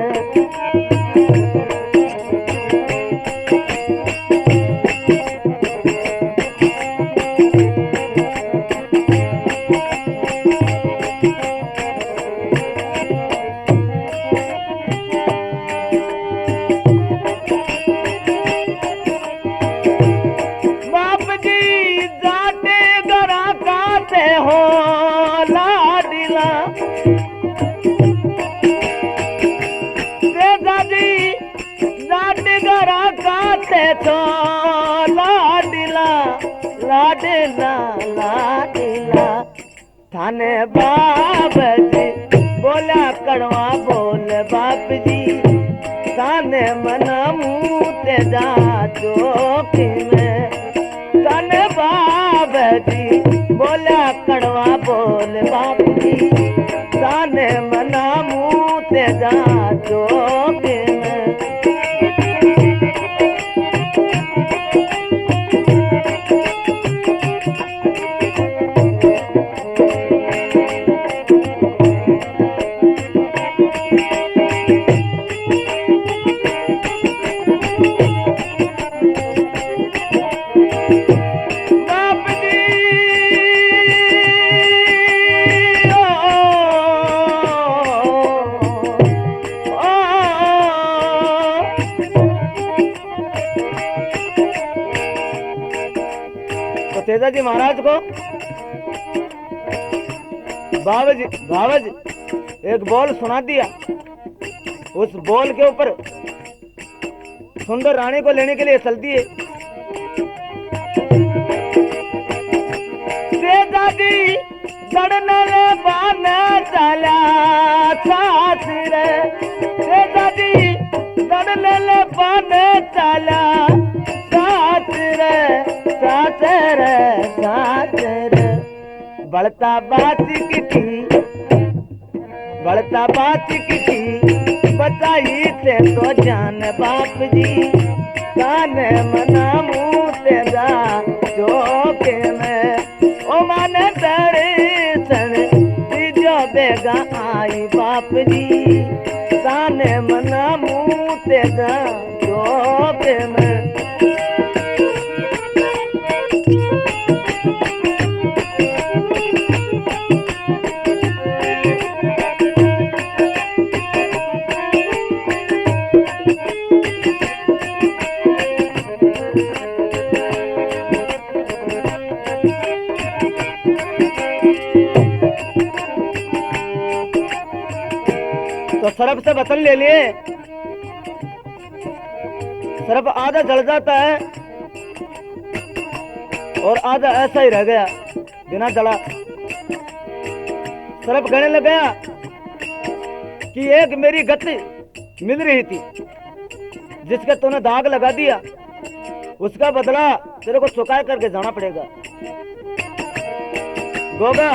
हो लाडिला तेजा जी लाडगरा काते तो लाडिला लाडिला लाडिला। थाने बाप जी बोला कड़वा बोल, बाप जी थाने मनामू तेजा चौक में। थाने बाप जी बोला कड़वा बोल, बाप जी ताने मनामू तेजा चौक में। तेजा जी महाराज को बाबा जी एक बोल सुना दिया। उस बोल के ऊपर सुंदर रानी को लेने के लिए चल दिए। जी दड़नल बान चला सास रे तेजा जी दड़नल बान चला सास रे सास रे सास रे बढ़ता बात की बताई ते तो जान बाप जी कान मना मुँह तेरा चौके में ओ मन दर्शन दीजो बेगा आई बाप जी कान मना मुँह तेरा चौके में तो सरफ से बसन ले लिए सरफ आधा जल जाता है और आधा ऐसा ही रह गया बिना जला। सरफ कहने लग गया कि एक मेरी गति मिल रही थी जिसके तूने दाग लगा दिया उसका बदला तेरे को चुका करके जाना पड़ेगा। गोगा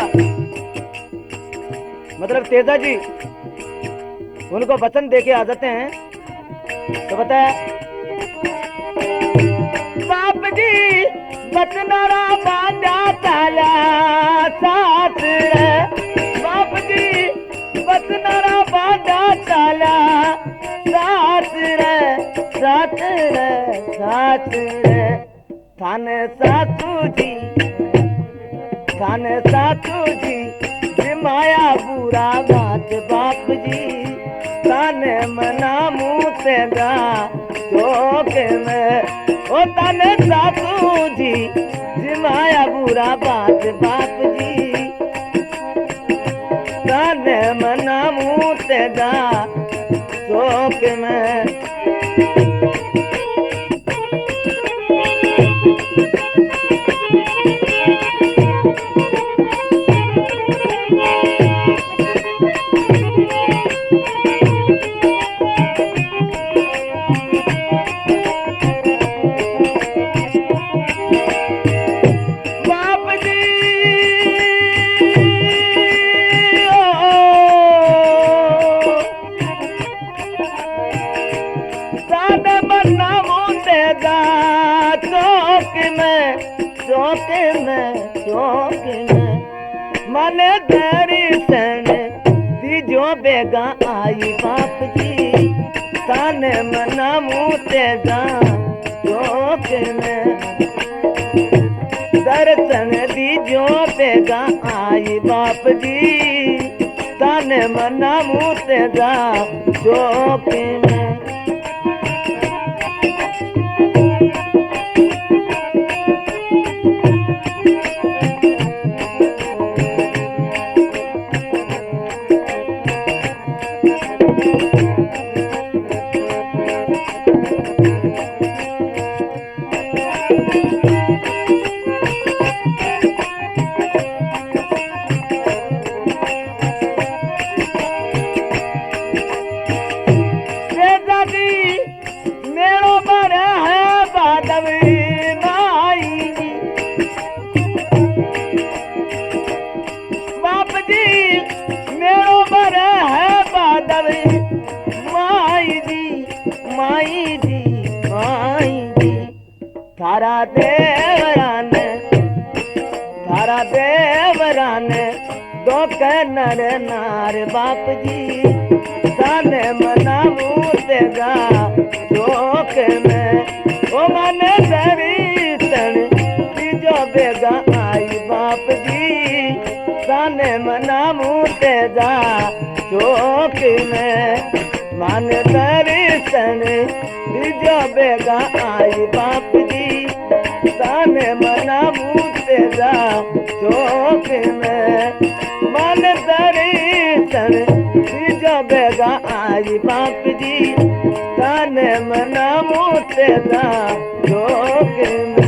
मतलब तेजा जी उनको वचन देके आ जाते हैं तो बताया बाप जी बचनारा बांधा ताला साथ रे बाप जी बचनारा बांधा ताला साथ रे साथ रे साथ रे थाने सासू जी माया बुरा बात बाप जी ताने मना मुँह तेरा चौके में ओ ताने सासू जी माया बुरा बात बाप जी ताने मना मुँह तेरा चौके में मन दर्शन दीजो बेगा आई बाप जी ताने मना मुँह तेजा चौके में दर्शन दीजो बेगा आई बाप जी ताने मना मुँह तेजा चौके में थारा देवरान दो नर नार बाप जी ताने मना मुँह तेरा चौक में ओ मन दर्शन दीजो बेगा आई बाप जी ताने मना मुँह तेरा चौक में मन दर्शन दीजो बेगा आई बाप जी ताने मना मुँह तेरा चौक में मन दर्शन दीजो बेगा आई बाप जी ताने मना मुँह तेरा चौक में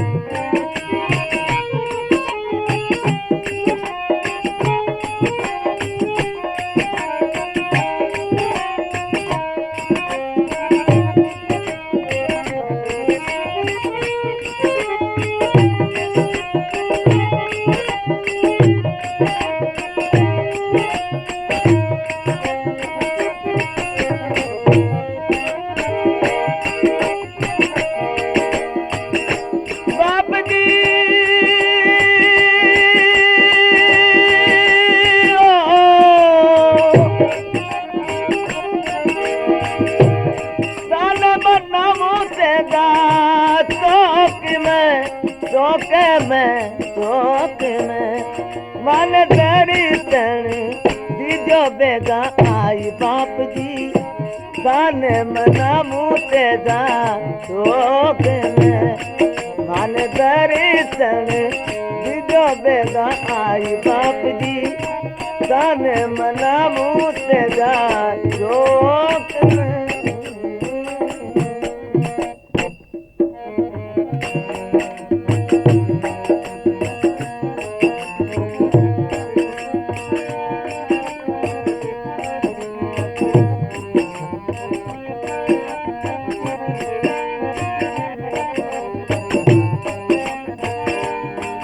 शोक में मन दर्शन दीजो बेगा आई बाप जी गाने मना मुते जा शोक में मन दर्शन दीजो बेगा आई बाप जी गाने मना मुते जा शोक में।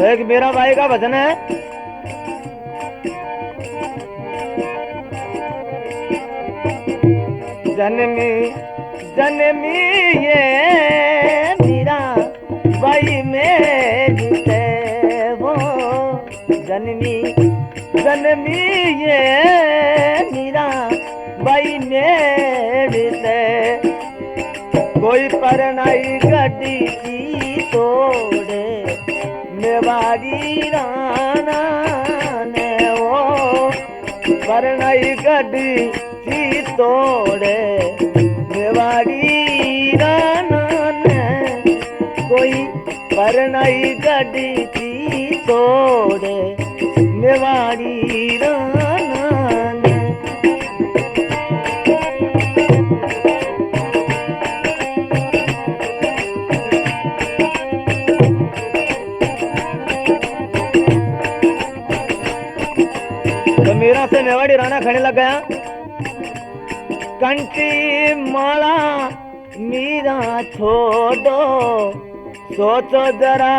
एक मेरा भाई का भजन है। जन्मी जन्मी ये मीरा भाई मेरी से वो जन्मी जन्मी ये मीरा भाई मेरी से कोई परनाई गड्डी की तोड़े मेवाड़ी राना ने वो परनाई गड्डी की तोड़े मेवाड़ी राना ने कोई परनाई गड्डी की तोड़े मेवाड़ी राना ने। मेरा से मेवाड़ी राणा खाने लग गया। कंटी माला मीरा छोड़ो सोचो जरा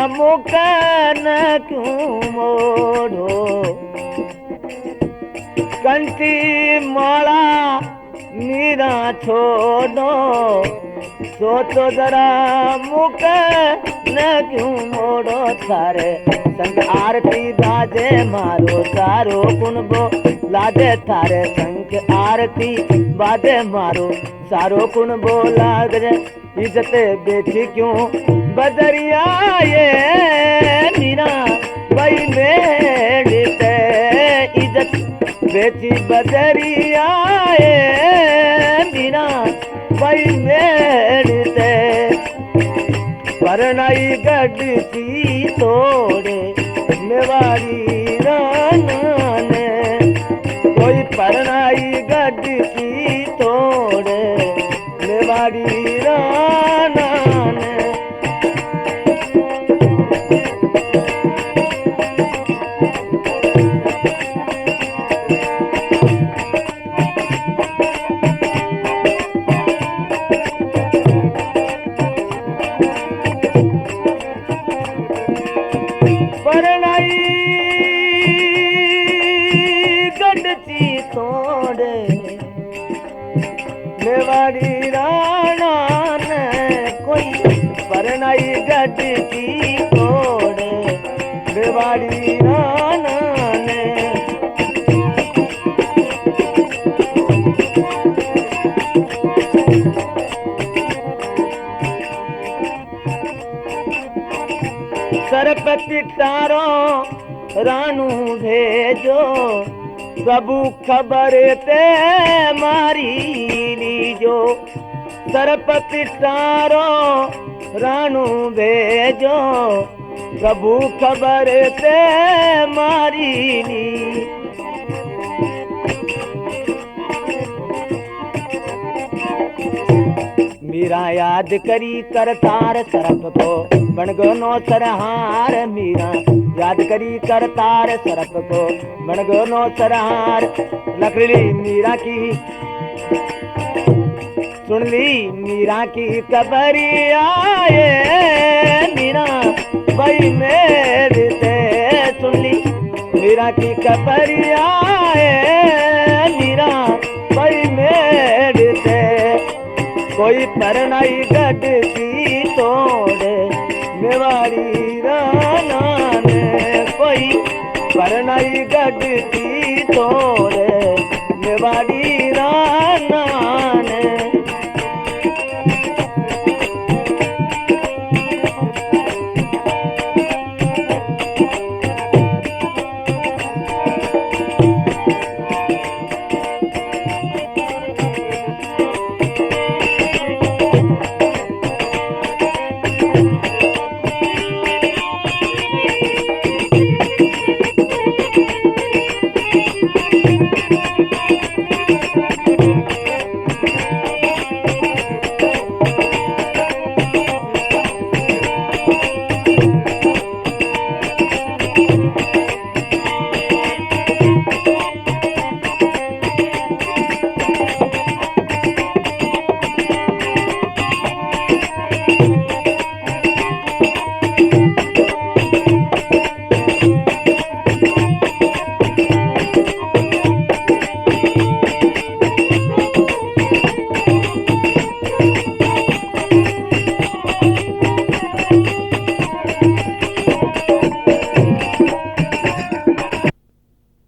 मुकन क्यों मोड़ो कंटी माला मीरा छोड़ो सोचो जरा मुकन क्यों मोड़ो थारे संग आरती बाजे मारो सारो कुनबो लादे थारे संग आरती बाजे मारो सारो कुनबो लादे इज्जत बेची क्यों बदरिया ये मीरा भाई मेरी ते इज्जत बेची बदरिया ये मीरा भाई मेरी ते परनाई गड्डी तोड़े मेवाड़ी राना ने कोई परनाई गड्डी तोड़े मेवाड़ी राना ने। मेवाड़ी राणा ने कोई परनाई गड्डी तोड़े मेवाड़ी राणा ने। सरपति तारो रानू भेजो सबू खबर ते मारी लीजो सरपति तारो रानू भेजो सबू खबर ते मारी ली। मीरा याद करी करतार सरप को बन गो नो सरहार मीरा याद करी करतार सरप को बन गो नो सरहार। लकड़ी मीरा की सुन ली मीरा की कबरिया ये मीरा भाई मेरे ते सुन ली मीरा की कबरिया ये मीरा भाई मेरे ते कोई परनाई गड्डी तोड़े मेवाड़ी राना ने कोई परनाई गड्डी तोड़े मेवाड़ी राना